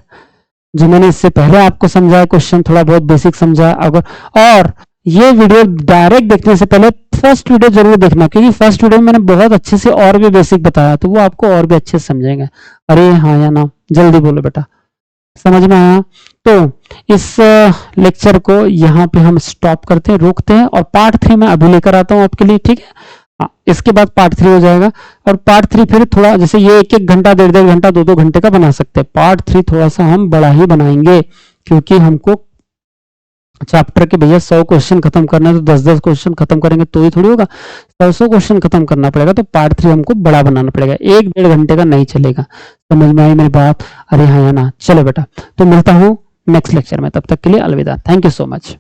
जो मैंने इससे पहले आपको समझाया क्वेश्चन, थोड़ा बहुत बेसिक समझाया, अगर और ये वीडियो डायरेक्ट देखने से पहले फर्स्ट वीडियो जरूर देखना, क्योंकि फर्स्ट वीडियो में मैंने बहुत अच्छे से और भी बेसिक बताया, तो वो आपको और भी अच्छे से समझेंगे। अरे हाँ या ना, जल्दी बोलो बेटा, समझ में आया? तो इस लेक्चर को यहाँ पे हम स्टॉप करते हैं, रोकते हैं, और पार्ट 3 मैं अभी लेकर आता हूँ आपके लिए, ठीक है? हाँ, इसके बाद पार्ट 3 हो जाएगा। और पार्ट 3 फिर थोड़ा, जैसे ये 1-1 घंटा, 1.5 घंटा, 2-2 घंटे का बना सकते हैं। पार्ट 3 थोड़ा सा हम बड़ा ही बनाएंगे, क्योंकि हमको चैप्टर के भैया 100 क्वेश्चन खत्म करना है, तो 10-10 क्वेश्चन खत्म करेंगे तो ही थोड़ी होगा, 100 क्वेश्चन खत्म करना पड़ेगा। तो पार्ट 3 हमको बड़ा बनाना पड़ेगा, 1-1.5 घंटे का नहीं चलेगा। समझ में आई मेरी बात? अरे हाँ या ना? चलो बेटा, तो मिलता हूँ नेक्स्ट लेक्चर में, तब तक के लिए अलविदा। Thank you so much.